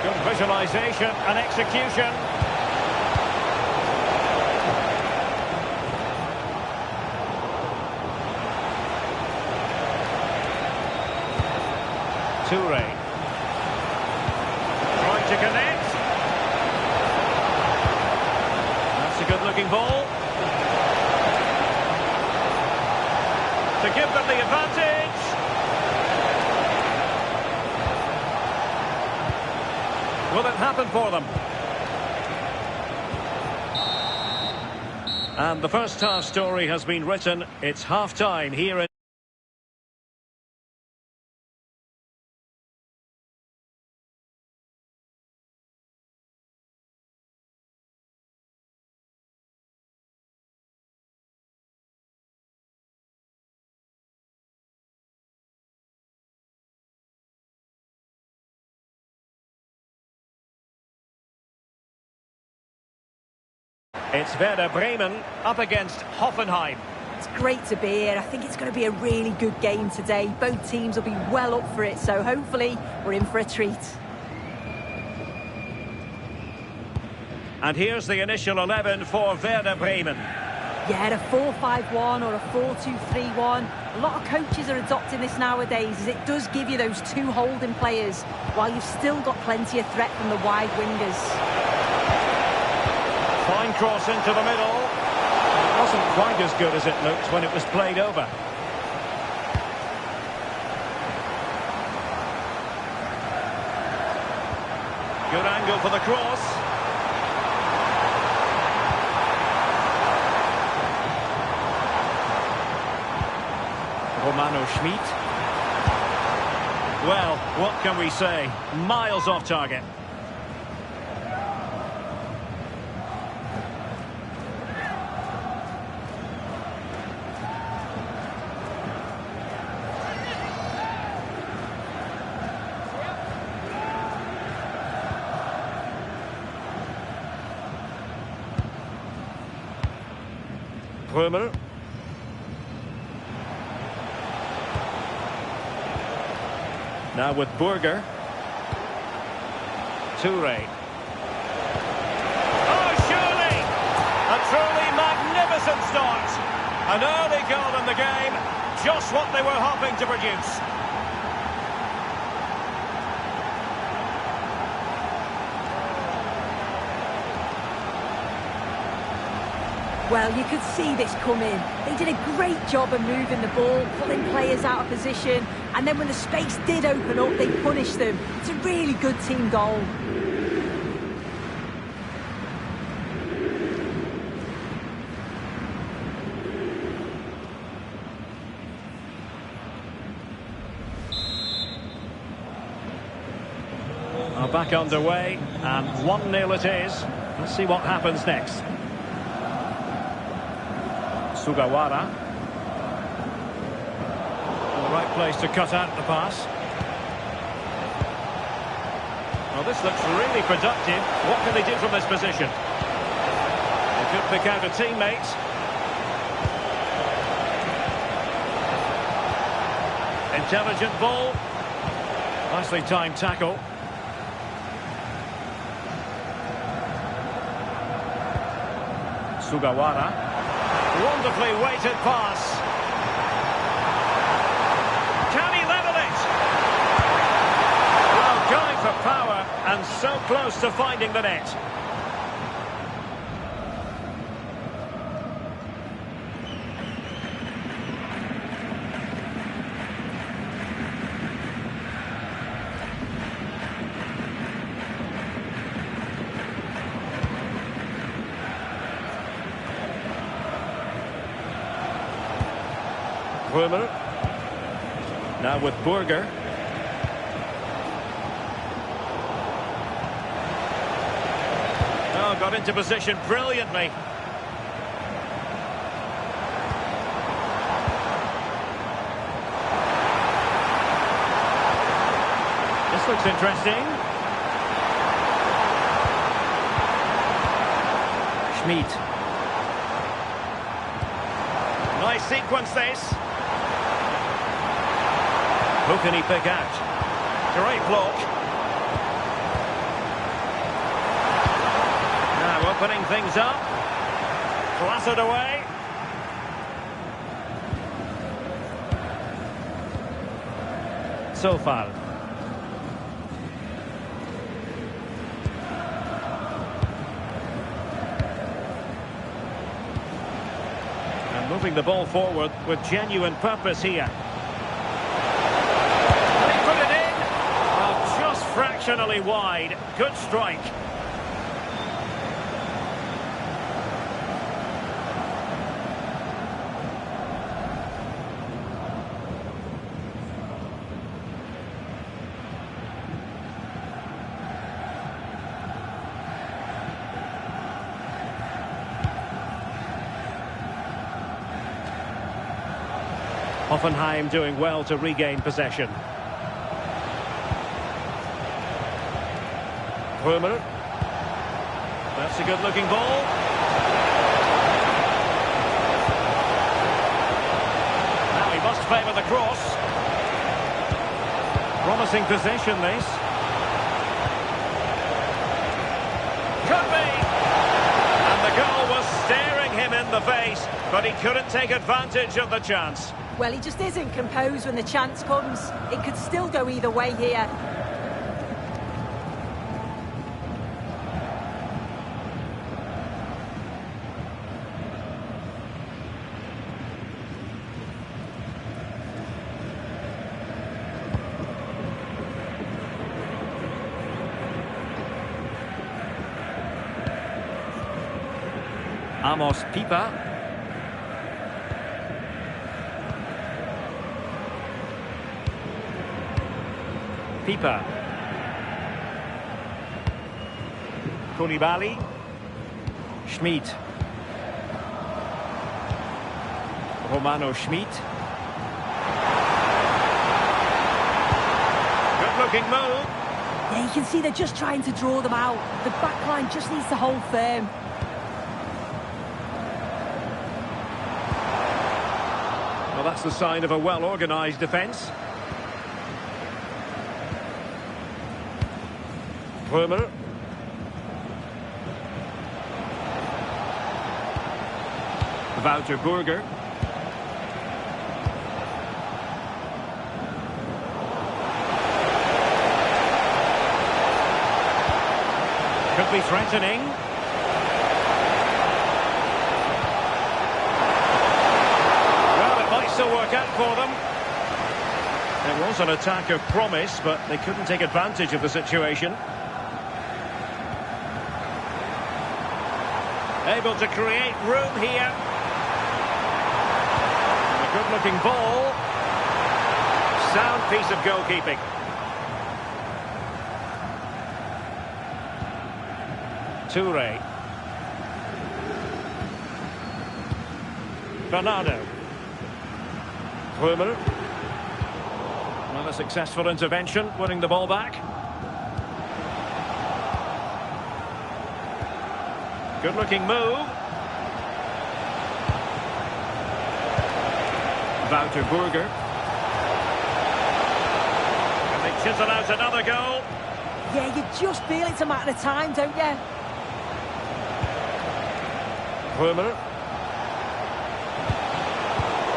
Good visualisation and execution. Toure. Trying to connect. That's a good-looking ball. To give them the advantage. Will it happen for them? And the first half story has been written. It's half-time here in... It's Werder Bremen up against Hoffenheim. It's great to be here. I think it's going to be a really good game today. Both teams will be well up for it, so hopefully we're in for a treat. And here's the initial 11 for Werder Bremen. Yeah, a 4-5-1 or a 4-2-3-1. A lot of coaches are adopting this nowadays, as it does give you those two holding players, while you've still got plenty of threat from the wide wingers. Fine cross into the middle. It wasn't quite as good as it looked when it was played over. Good angle for the cross. Romano Schmid. Well, what can we say? Miles off target. Bremen. Now with Burger. Toure. Oh, surely! A truly magnificent start. An early goal in the game. Just what they were hoping to produce. Well, you could see this coming. They did a great job of moving the ball, pulling players out of position, and then when the space did open up, they punished them. It's a really good team goal. Back underway, and 1-0 it is. Let's see what happens next. Sugawara. The right place to cut out the pass. Well, this looks really productive. What can they do from this position? They could pick out a teammate. Intelligent ball. Nicely timed tackle. Sugawara. Wonderfully weighted pass. Can he level it? Well, going for power and so close to finding the net. Bremen. Now with Burger. Oh, got into position brilliantly. This looks interesting. Schmid. Nice sequence this. Who can he pick out? Great block. Now opening things up. Clattered away. So far. And moving the ball forward with genuine purpose here. Exceptionally wide. Good strike. Hoffenheim doing well to regain possession. Bremen. That's a good-looking ball. Now he must favour the cross. Promising possession, this. Could be! And the goal was staring him in the face, but he couldn't take advantage of the chance. Well, he just isn't composed when the chance comes. It could still go either way here. Amos Pipa. Pipa. Koulibaly. Schmid. Romano Schmid. Good looking move. Yeah, you can see they're just trying to draw them out. The back line just needs to hold firm. Well, that's the sign of a well-organised defence. Bremen. Wouter Burger. Could be threatening. Well, it might still work out for them. It was an attack of promise, but they couldn't take advantage of the situation. Able to create room here. A good-looking ball. Sound piece of goalkeeping. Toure. Bernardo. Bremen. Well, a successful intervention, winning the ball back. Good-looking move. Wouter Burger. And they chisel out another goal. Yeah, you just feel it's a matter of time, don't you? Bremen.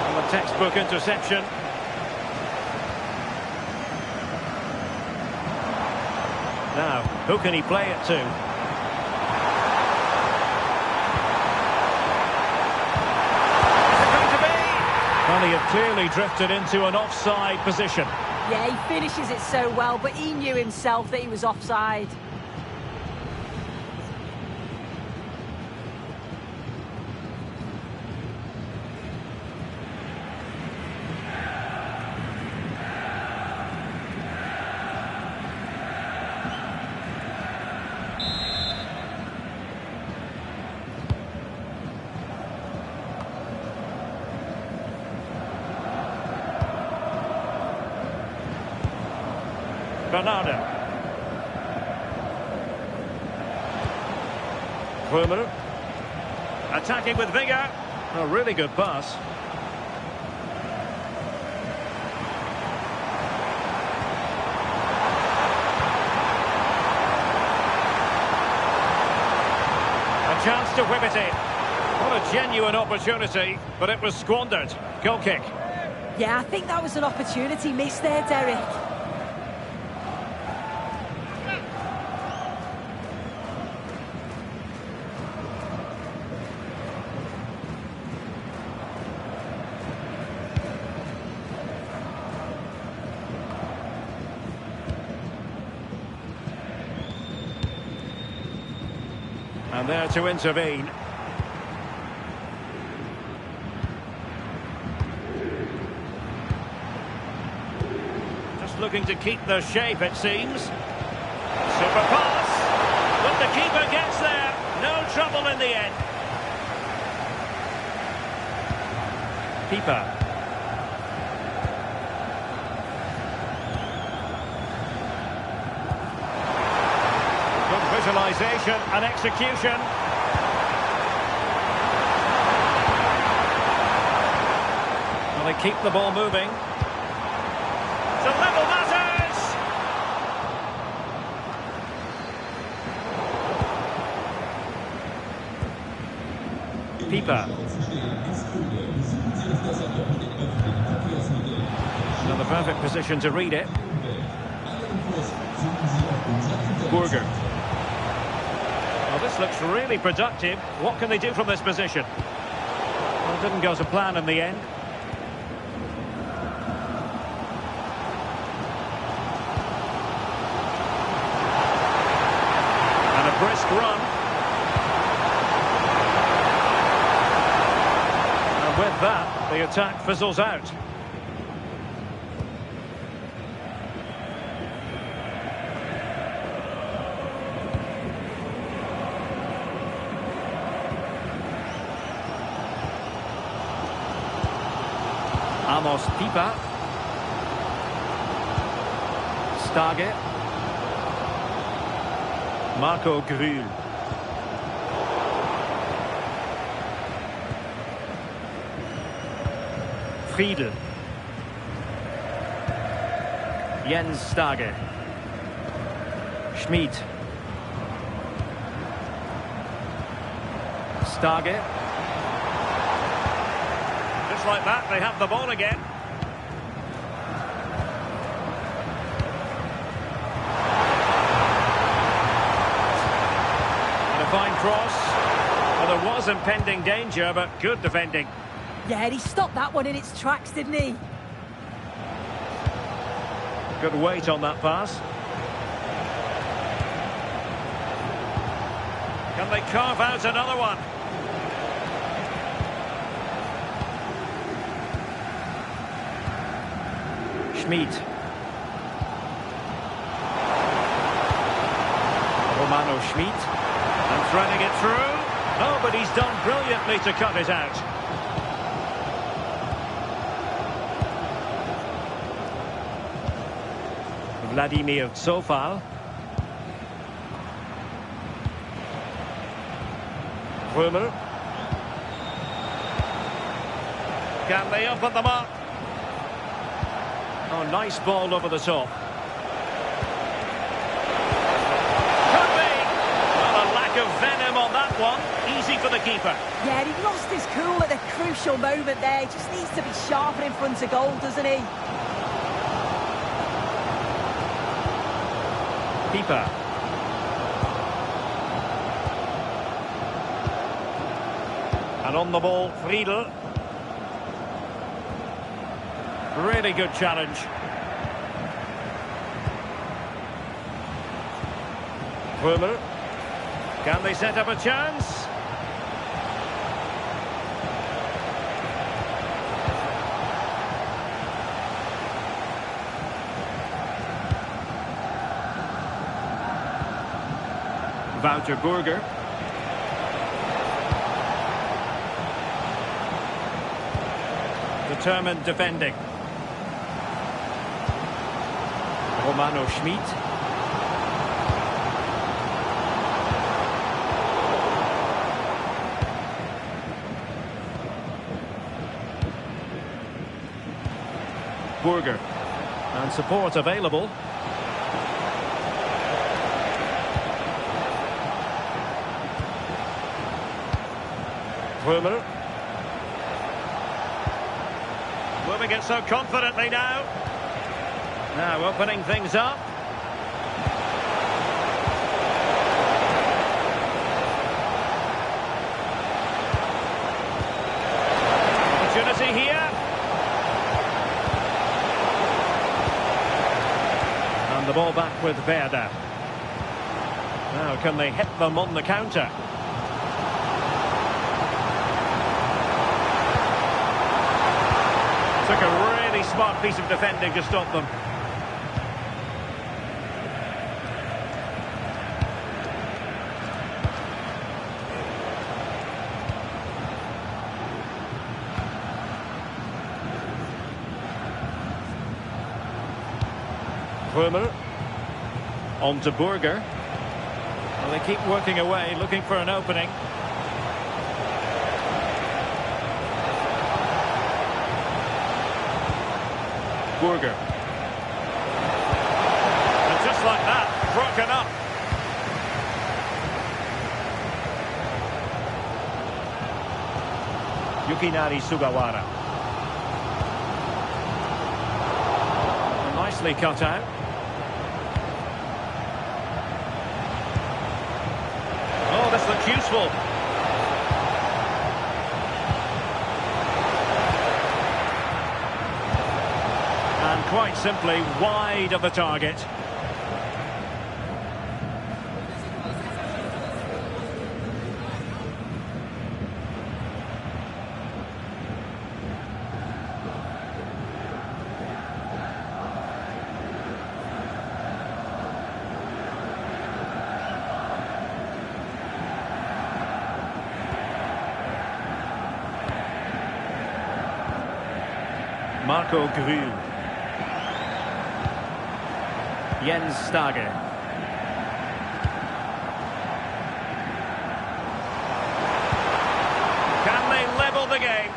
And a textbook interception. Now, who can he play it to? Well, he had clearly drifted into an offside position. Yeah, he finishes it so well, but he knew himself that he was offside. Bernardo. Bremen. Attacking with vigour. A really good pass. A chance to whip it in. What a genuine opportunity, but it was squandered. Goal kick. Yeah, I think that was an opportunity missed there, Derek. And there to intervene. Just looking to keep the shape, it seems. Super pass. But the keeper gets there. No trouble in the end. Keeper. Visualization and execution. Well, they keep the ball moving. To level matters. Pieper. Another perfect position to read it. Burger. Well, this looks really productive. What can they do from this position? Well, it didn't go to plan in the end. And a brisk run. And with that, the attack fizzles out. Amos Pieper. Stage. Marco Grühl. Friedel. Jens Stage. Schmid. Stage. Just like that, they have the ball again. And a fine cross. Well, there was impending danger, but good defending. Yeah, he stopped that one in its tracks, didn't he? Good weight on that pass. Can they carve out another one? Schmid. Romano Schmid. And threading it through. Oh, but he's done brilliantly to cut it out. Vladimir Zofal. Römer. Can they open them up? Oh, nice ball over the top. Could be. Well, a lack of venom on that one. Easy for the keeper. Yeah, he lost his cool at a crucial moment there. He just needs to be sharper in front of goal, doesn't he? Pieper. And on the ball, Friedel. Really good challenge. Römer. Can they set up a chance? Wouter Burger. Determined defending. Romano Schmid. Burger. And support available. Römer. Moving it so confidently now. Now opening things up. Opportunity here. And the ball back with Werder. Now can they hit them on the counter? Took a really smart piece of defending to stop them. Bremen. On to Burger. Well, they keep working away, looking for an opening. Burger. And just like that, broken up. Yukinari Sugawara. Nicely cut out. Oh, this looks useful. And quite simply wide of the target. Marco Grue. Jens Stage. Can they level the game?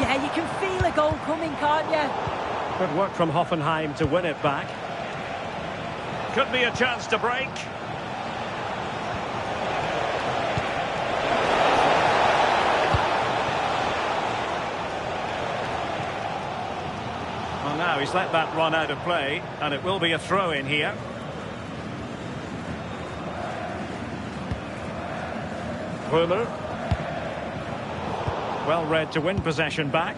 Yeah, you can feel a goal coming, can't you? Good work from Hoffenheim to win it back. Could be a chance to break. Well, now he's let that run out of play, and it will be a throw in here. Bremen. Well read to win possession back.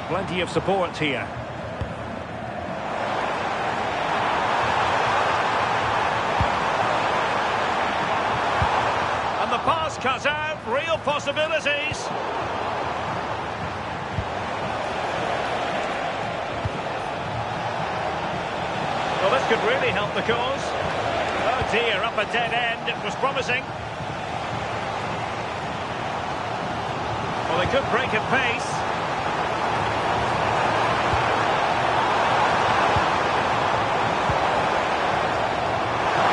Plenty of support here. And the pass cut out, real possibilities. Well, this could really help the cause. Oh dear, up a dead end. It was promising. Well, they could break at pace.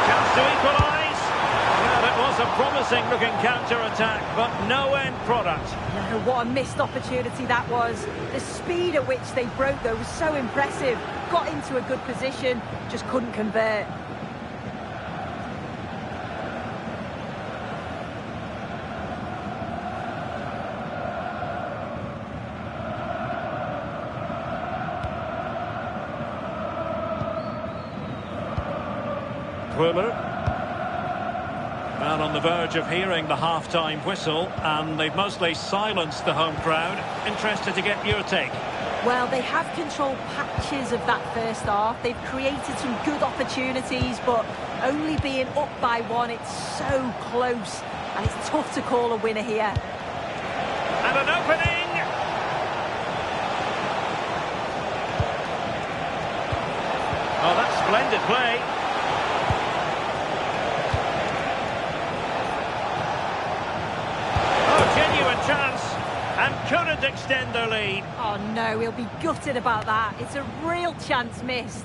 Chance to equalise. Well, it was a promising-looking counter-attack, but no end product. No, what a missed opportunity that was. The speed at which they broke, though, was so impressive. Got into a good position, just couldn't convert. Bremen. And on the verge of hearing the half-time whistle, and they've mostly silenced the home crowd. Interested to get your take. Well, they have controlled patches of that first half. They've created some good opportunities, but only being up by one, it's so close, and it's tough to call a winner here. And an opening! Oh, that's splendid play. Chance, and couldn't extend their lead. Oh no, he'll be gutted about that. It's a real chance missed.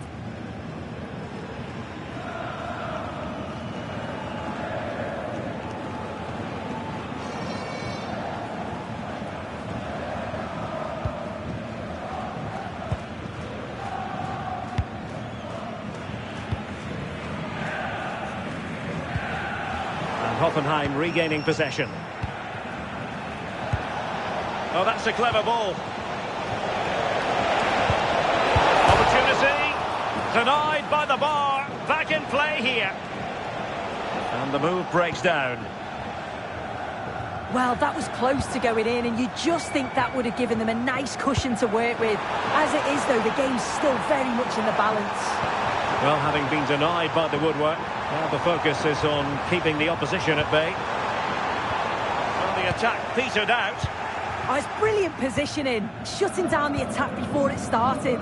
And Hoffenheim regaining possession. Oh, that's a clever ball. Opportunity. Denied by the bar. Back in play here. And the move breaks down. Well, that was close to going in, and you just think that would have given them a nice cushion to work with. As it is, though, the game's still very much in the balance. Well, having been denied by the woodwork, now the focus is on keeping the opposition at bay. Well, the attack petered out. Oh, it's brilliant positioning, shutting down the attack before it started.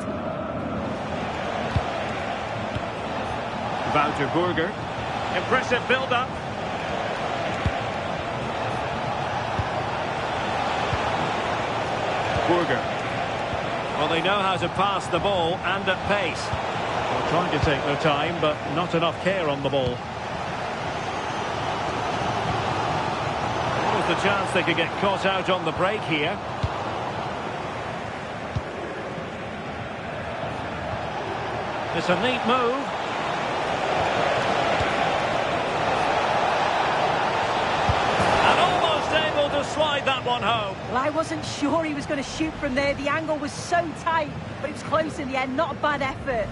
Wouter Burger. Impressive build-up. Burger. Well, they know how to pass the ball and at pace. They're trying to take their time, but not enough care on the ball. There was the chance they could get caught out on the break here. It's a neat move. Slide that one home. Well, I wasn't sure he was going to shoot from there. The angle was so tight, but it was close in the end. Not a bad effort.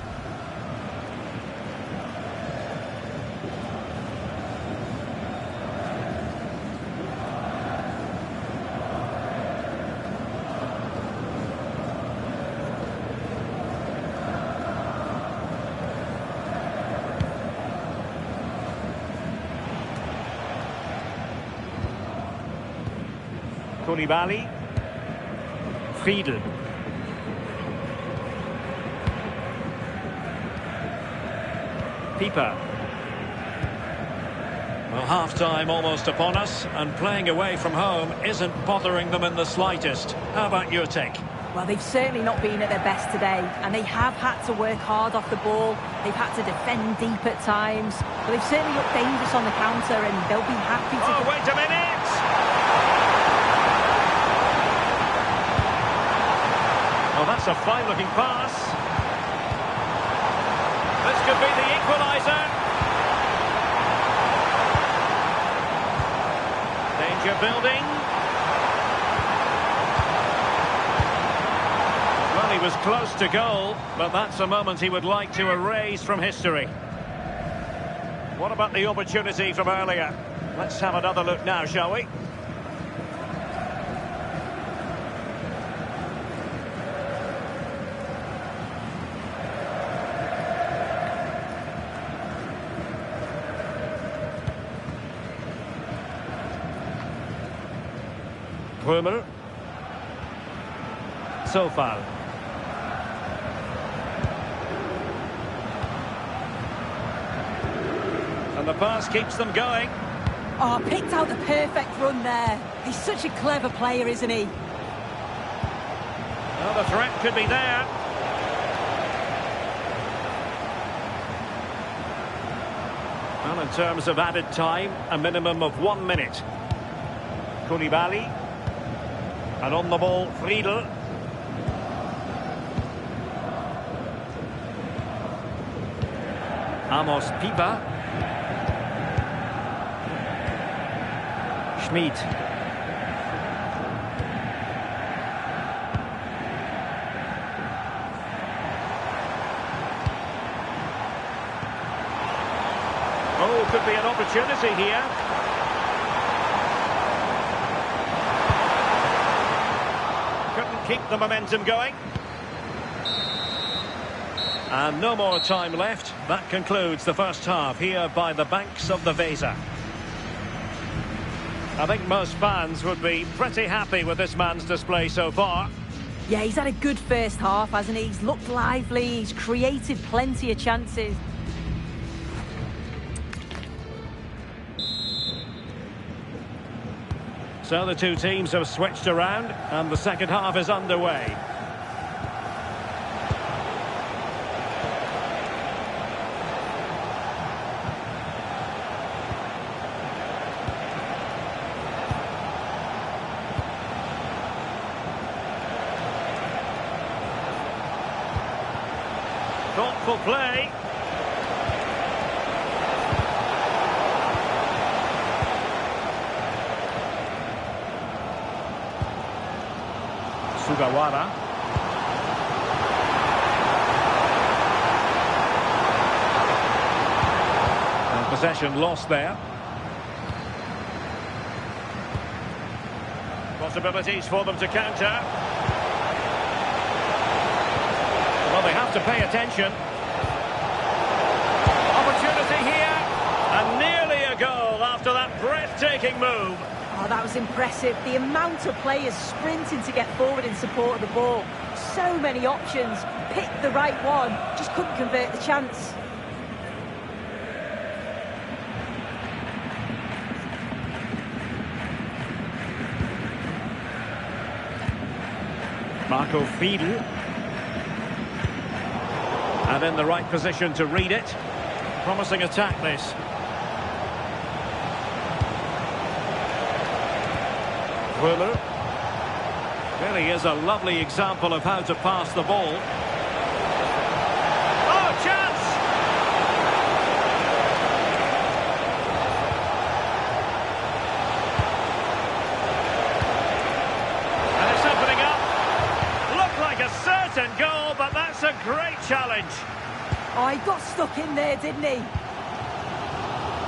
Koulibaly. Friedel. Pieper. Well, half-time almost upon us, and playing away from home isn't bothering them in the slightest. How about your take? Well, they've certainly not been at their best today, and they have had to work hard off the ball. They've had to defend deep at times, but they've certainly looked dangerous on the counter, and they'll be happy to... Oh, wait a minute! Well, that's a fine-looking pass. This could be the equaliser. Danger building. Well, he was close to goal, but that's a moment he would like to erase from history. What about the opportunity from earlier? Let's have another look now, shall we? Bremen. Sofal. And the pass keeps them going. Oh, picked out the perfect run there. He's such a clever player, isn't he? Well, the threat could be there. Well, in terms of added time, a minimum of 1 minute. Koulibaly. And on the ball, Friedel. Amos Pieper. Schmid. Oh, could be an opportunity here. Keep the momentum going. And no more time left. That concludes the first half here by the banks of the Weser. I think most fans would be pretty happy with this man's display so far. Yeah, he's had a good first half, hasn't he? He's looked lively, he's created plenty of chances. So the two teams have switched around and the second half is underway. Thoughtful play. Sugawara. And possession lost there. Possibilities for them to counter. Well, they have to pay attention. Opportunity here. And nearly a goal after that breathtaking move. Oh, that was impressive. The amount of players sprinting to get forward in support of the ball. So many options. Picked the right one. Just couldn't convert the chance. Marco Friedl. And in the right position to read it. Promising attack, this. Wöhler. Really is a lovely example of how to pass the ball. Oh, chance! And it's opening up. Looked like a certain goal, but that's a great challenge. Oh, he got stuck in there, didn't he?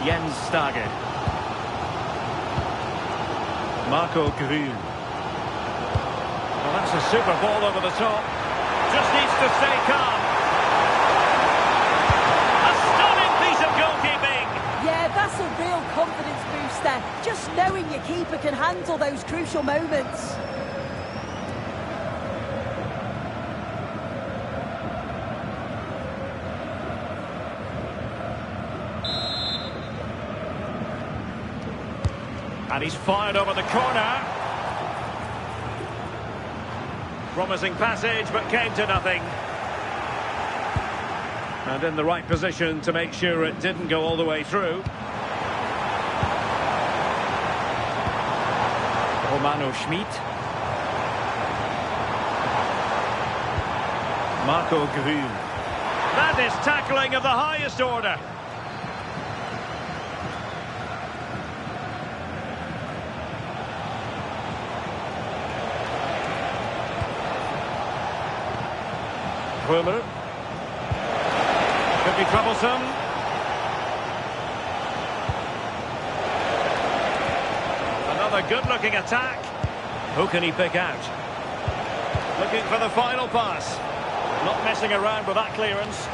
Jens Stage. Marco Grün. Well, that's a super ball over the top. Just needs to stay calm. A stunning piece of goalkeeping. Yeah, that's a real confidence booster. Just knowing your keeper can handle those crucial moments. And he's fired over the corner. Promising passage, but came to nothing. And in the right position to make sure it didn't go all the way through. Romano Schmid. Marco Grün. That is tackling of the highest order. Wöhler. Could be troublesome. Another good-looking attack. Who can he pick out? Looking for the final pass. Not messing around with that clearance.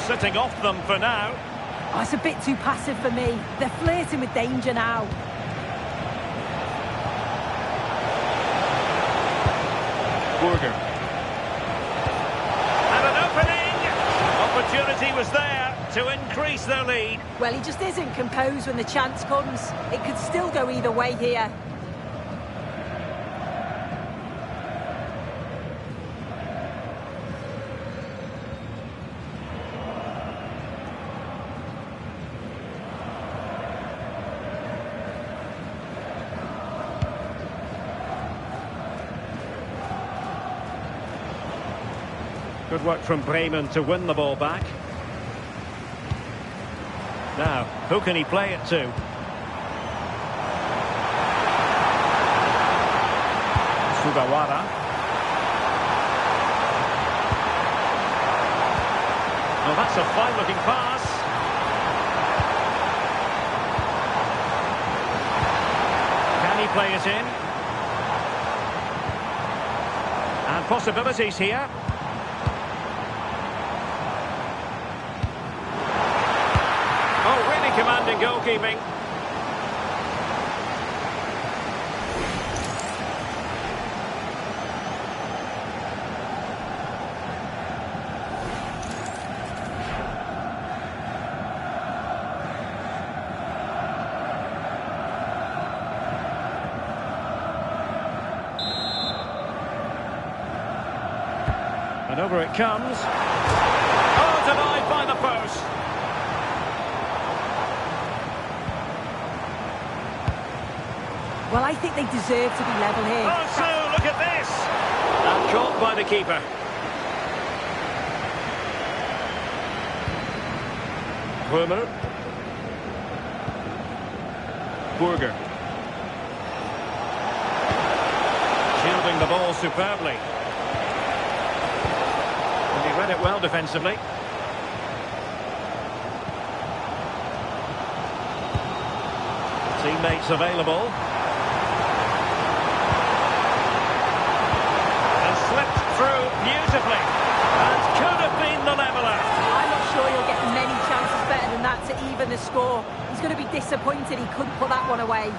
Sitting off them for now. Oh, it's a bit too passive for me. They're flirting with danger now. Burger. And an opening. Opportunity was there to increase their lead. Well, he just isn't composed when the chance comes. It could still go either way here. Good work from Bremen to win the ball back. Now, who can he play it to? Sugawara. Oh, that's a fine-looking pass. Can he play it in? And possibilities here. Commanding goalkeeping. And over it comes. Oh, denied by the post. Well, I think they deserve to be level here. Oh, so look at this. And caught by the keeper. Wöhler. Burger. Shielding the ball superbly. And he read it well defensively. Teammates available. score. He's going to be disappointed he couldn't put that one away.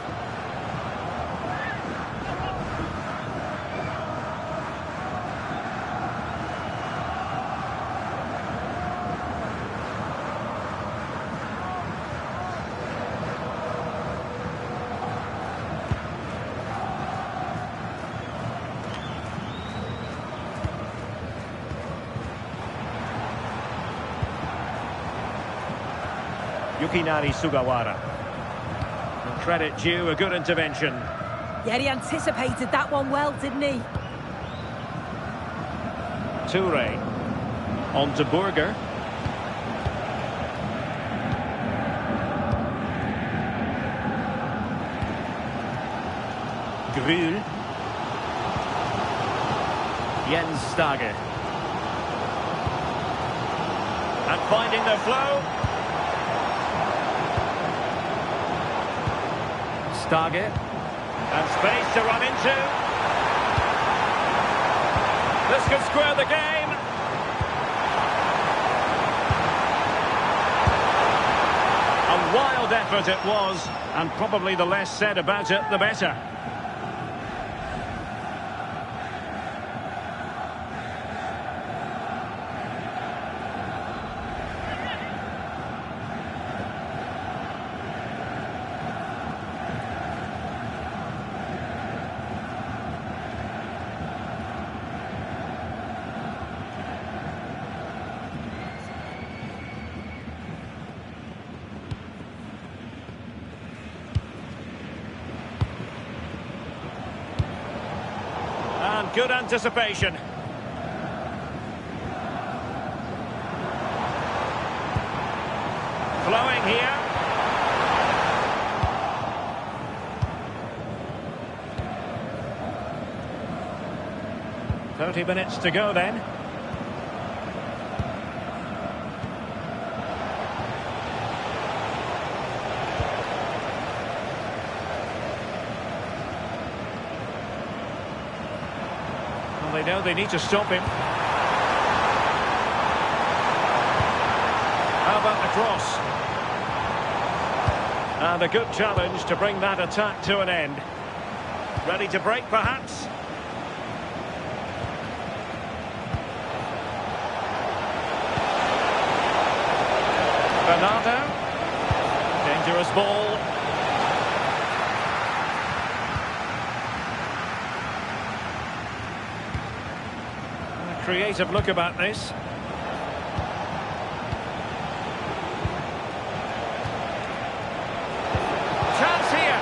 Yukinari Sugawara. And credit due, a good intervention. Yeah, he anticipated that one well, didn't he? Toure. On to Burger. Grül. Jens Stage. And finding the flow. Stage. And space to run into. This could square the game. A wild effort it was, and probably the less said about it, the better. And good anticipation. Flowing here. "30 minutes to go then." They know they need to stop him. How about the cross? And a good challenge to bring that attack to an end. Ready to break, perhaps? Bernardo. Dangerous ball. Creative look about this. Chance here.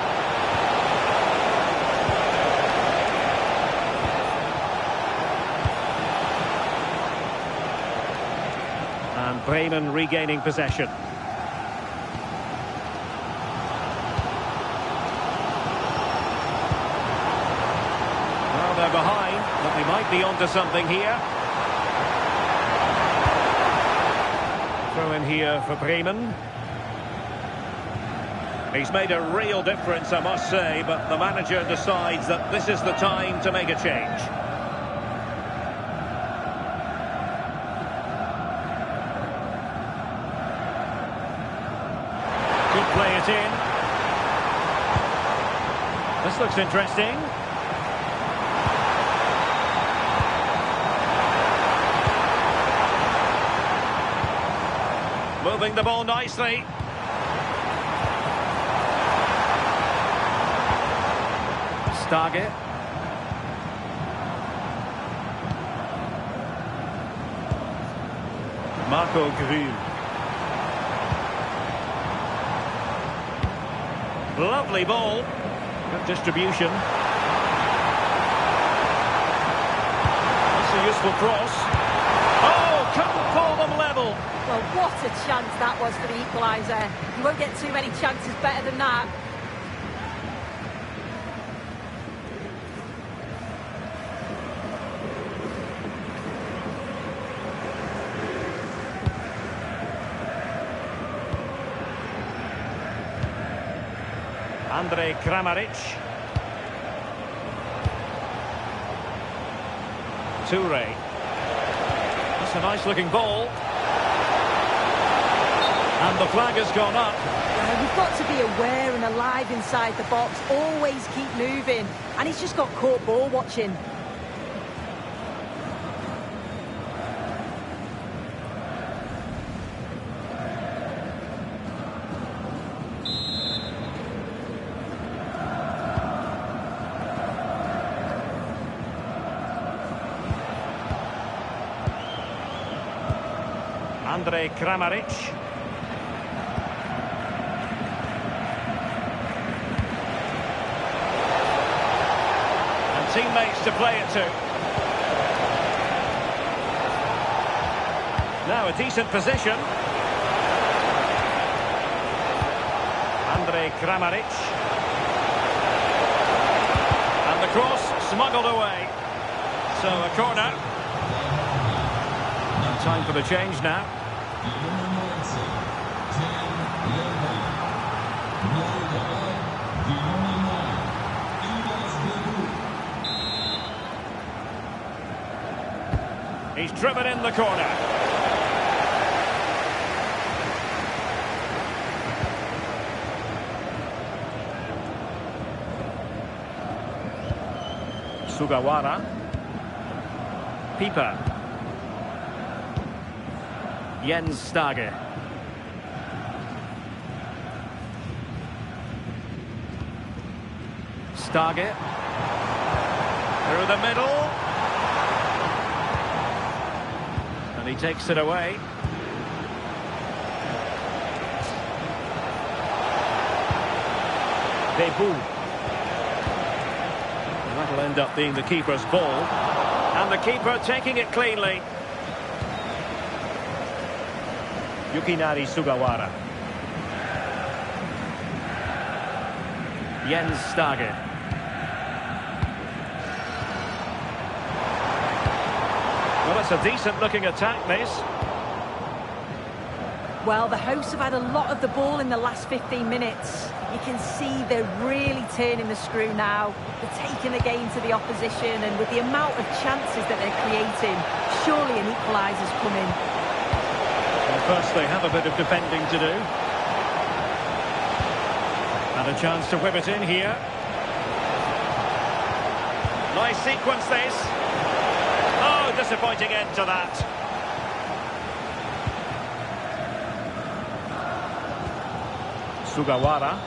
And Bremen regaining possession. Well, they're behind, but they might be onto something here. Throw in here for Bremen. He's made a real difference, I must say, but the manager decides that this is the time to make a change. Could play it in. This looks interesting. Moving the ball nicely. Stage. Marco Grül. Lovely ball. Good distribution. That's a useful cross. Oh, couldn't pull them level. Well, what a chance that was for the equaliser. You won't get too many chances better than that. Andre Kramaric. Toure. That's a nice looking ball. And the flag has gone up. We've got to be aware and alive inside the box. Always keep moving. And he's just got caught ball watching. Kramaric. And teammates to play it to. Now a decent position. Kramaric. And the cross smuggled away. So a corner. And time for the change now. He's driven in the corner. Sugawara. Pieper. Jens Stage. Stage. Through the middle. And he takes it away. Debu. That'll end up being the keeper's ball. And the keeper taking it cleanly. Yukinari Sugawara. Jens Stage. Well, it's a decent-looking attack, this. Well, the hosts have had a lot of the ball in the last 15 minutes. You can see they're really turning the screw now. They're taking the game to the opposition, and with the amount of chances that they're creating, surely an equaliser's coming. Well, first they have a bit of defending to do. And a chance to whip it in here. Nice sequence, this. Oh, disappointing end to that. Sugawara.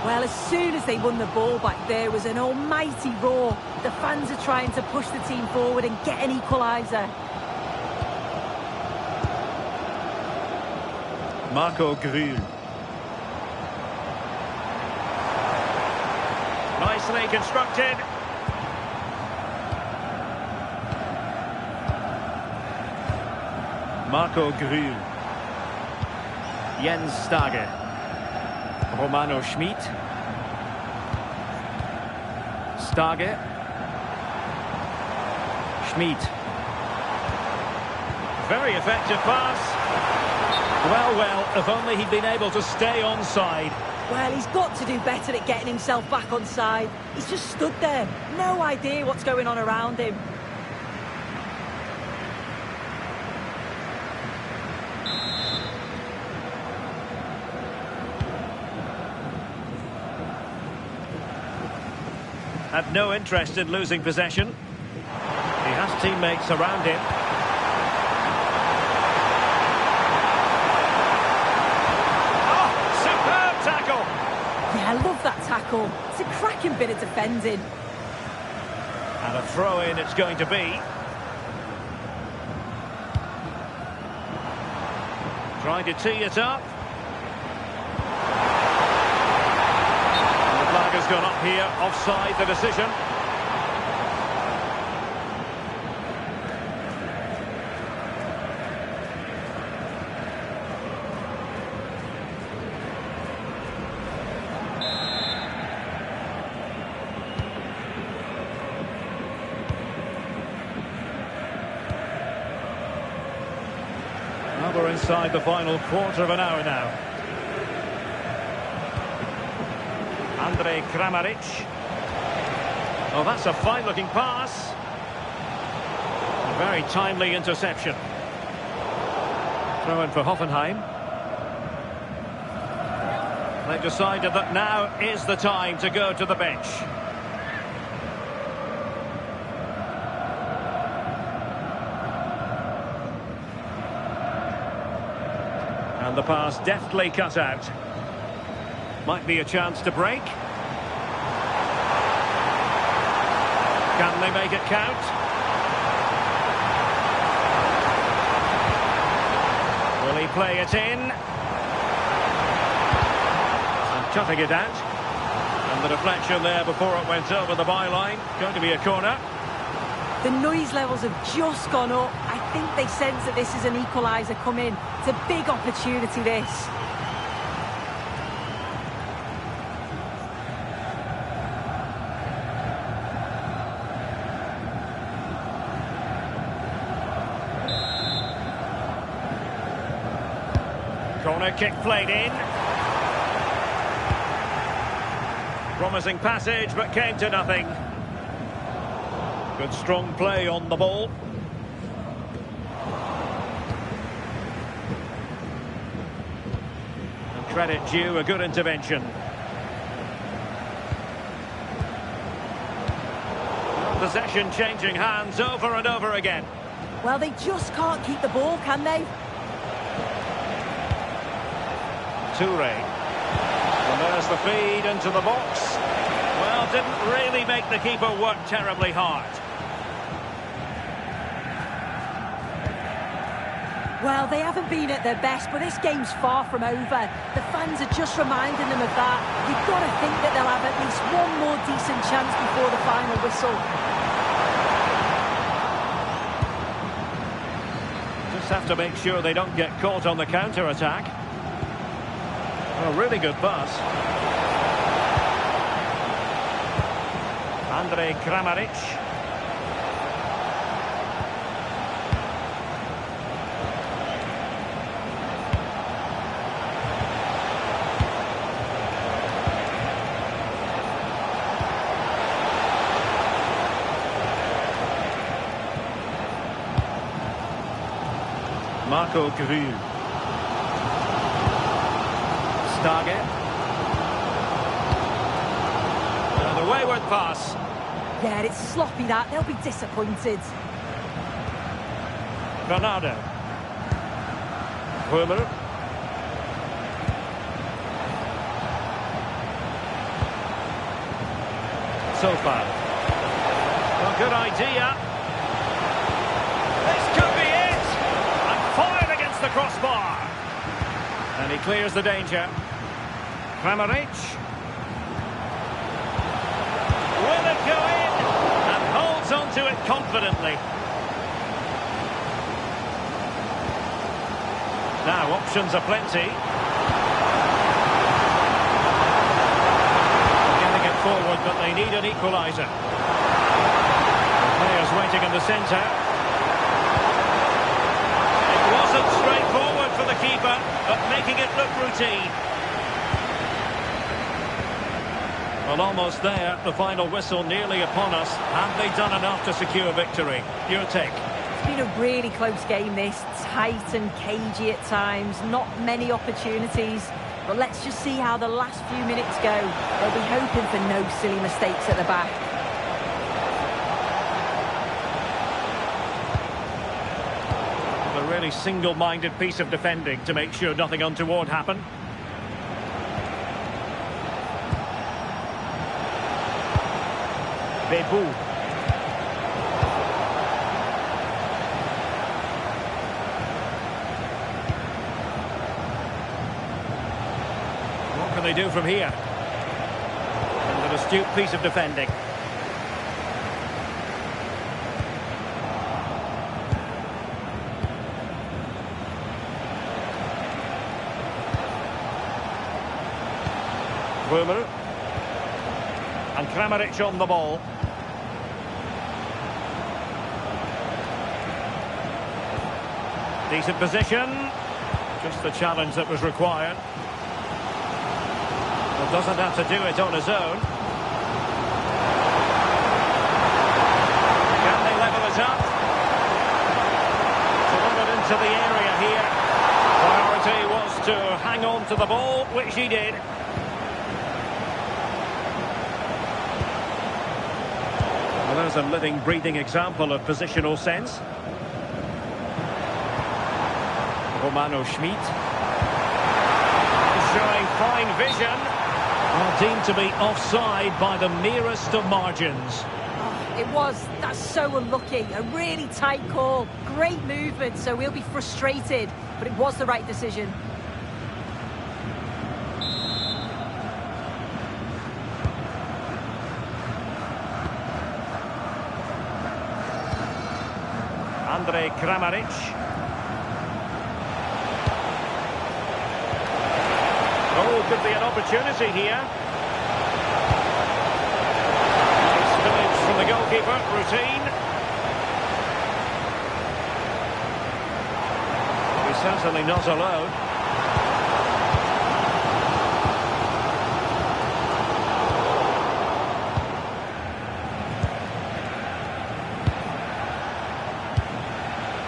Well, as soon as they won the ball back, there was an almighty roar. The fans are trying to push the team forward and get an equaliser. Marco Grül. Nicely constructed. Marco Grül. Jens Stage. Romano Schmid. Stage. Schmid. Very effective pass. Well, if only he'd been able to stay onside. Well, he's got to do better at getting himself back onside. He's just stood there. No idea what's going on around him. Had no interest in losing possession. He has teammates around him. Oh, superb tackle! Yeah, I love that tackle. It's a cracking bit of defending. And a throw-in it's going to be. Trying to tee it up. Has gone up here, offside the decision. Well, we're inside the final quarter of an hour now. Kramaric. Oh, that's a fine-looking pass. A very timely interception. Throw in for Hoffenheim. They've decided that now is the time to go to the bench. And the pass deftly cut out. Might be a chance to break. Can they make it count? Will he play it in? And cutting it out. And the deflection there before it went over the byline. Going to be a corner. The noise levels have just gone up. I think they sense that this is an equaliser coming. It's a big opportunity, this. Corner kick played in. Promising passage, but came to nothing. Good strong play on the ball. And credit due, a good intervention. Possession changing hands over and over again. Well, they just can't keep the ball, can they? Toure. And there's the feed into the box. Well, didn't really make the keeper work terribly hard. Well, they haven't been at their best, but this game's far from over. The fans are just reminding them of that. You've got to think that they'll have at least one more decent chance before the final whistle. Just have to make sure they don't get caught on the counter-attack. A really good pass. Andrej Kramaric. Marco Gru. Target. And a wayward pass. Yeah, it's sloppy that. They'll be disappointed. Bernardo. Bremen. So far. Well, good idea. This could be it. And fired against the crossbar. And he clears the danger. Kramaric. Will it go in? And holds on to it confidently. Now, options are plenty. Getting it forward, but they need an equaliser. Players waiting in the centre. It wasn't straightforward for the keeper, but making it look routine. Well, almost there. The final whistle nearly upon us. Have they done enough to secure victory? Your take? It's been a really close game, this. Tight and cagey at times. Not many opportunities. But let's just see how the last few minutes go. They'll be hoping for no silly mistakes at the back. A really single-minded piece of defending to make sure nothing untoward happened. Bebu. What can they do from here? And an astute piece of defending. Bremen. And Kramaric on the ball. Decent position. Just the challenge that was required. Well, doesn't have to do it on his own. Can they level it up? To run it into the area here. Priority was to hang on to the ball, which he did. Well, there's a living, breathing example of positional sense. Romano Schmid. Showing fine vision. Well, deemed to be offside by the merest of margins. It was. That's so unlucky. A really tight call. Great movement, so we'll be frustrated. But it was the right decision. Andre Kramaric. Oh, could be an opportunity here. Nice spillage from the goalkeeper. Routine. He's certainly not alone.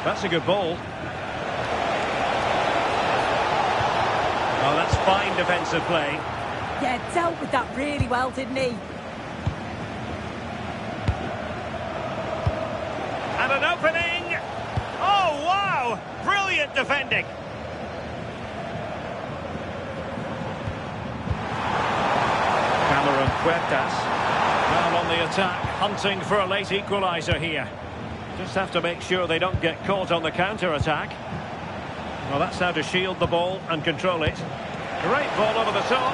That's a good ball. Oh, that's fine defensive play. Yeah, dealt with that really well, didn't he? And an opening. Oh, wow! Brilliant defending. Cameron Puertas. Well, on the attack, hunting for a late equaliser here. Just have to make sure they don't get caught on the counter-attack. Well, that's how to shield the ball and control it. Great ball over the top.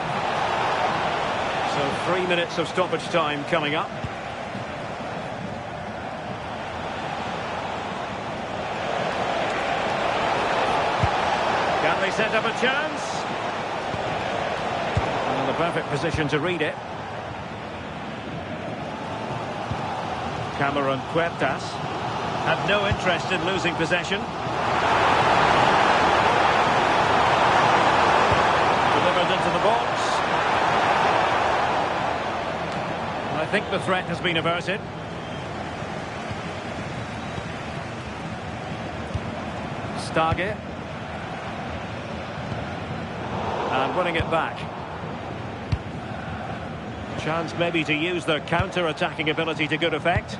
So 3 minutes of stoppage time coming up. Can they set up a chance? And the perfect position to read it. Cameron Puertas had no interest in losing possession. Delivered into the box. I think the threat has been averted. Stage. And winning it back. Chance maybe to use their counter-attacking ability to good effect.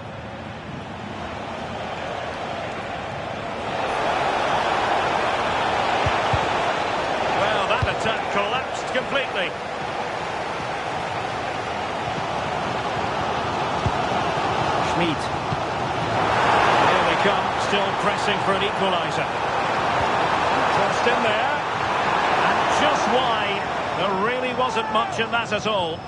Well, that attack collapsed completely. Schmid. Here they come, still pressing for an equaliser. Crossed in there. And just wide. There really wasn't much in that at all.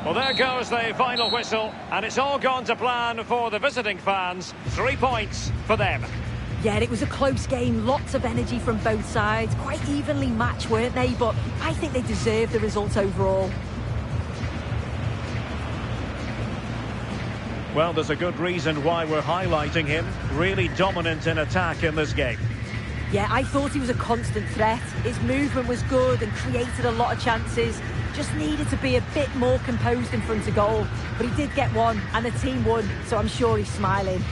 Well, there goes the final whistle, and it's all gone to plan for the visiting fans. 3 points for them. Yeah, it was a close game, lots of energy from both sides, quite evenly matched, weren't they? But I think they deserve the result overall. Well, there's a good reason why we're highlighting him. Really dominant in attack in this game. Yeah, I thought he was a constant threat. His movement was good and created a lot of chances. Just needed to be a bit more composed in front of goal. But he did get one and the team won, so I'm sure he's smiling.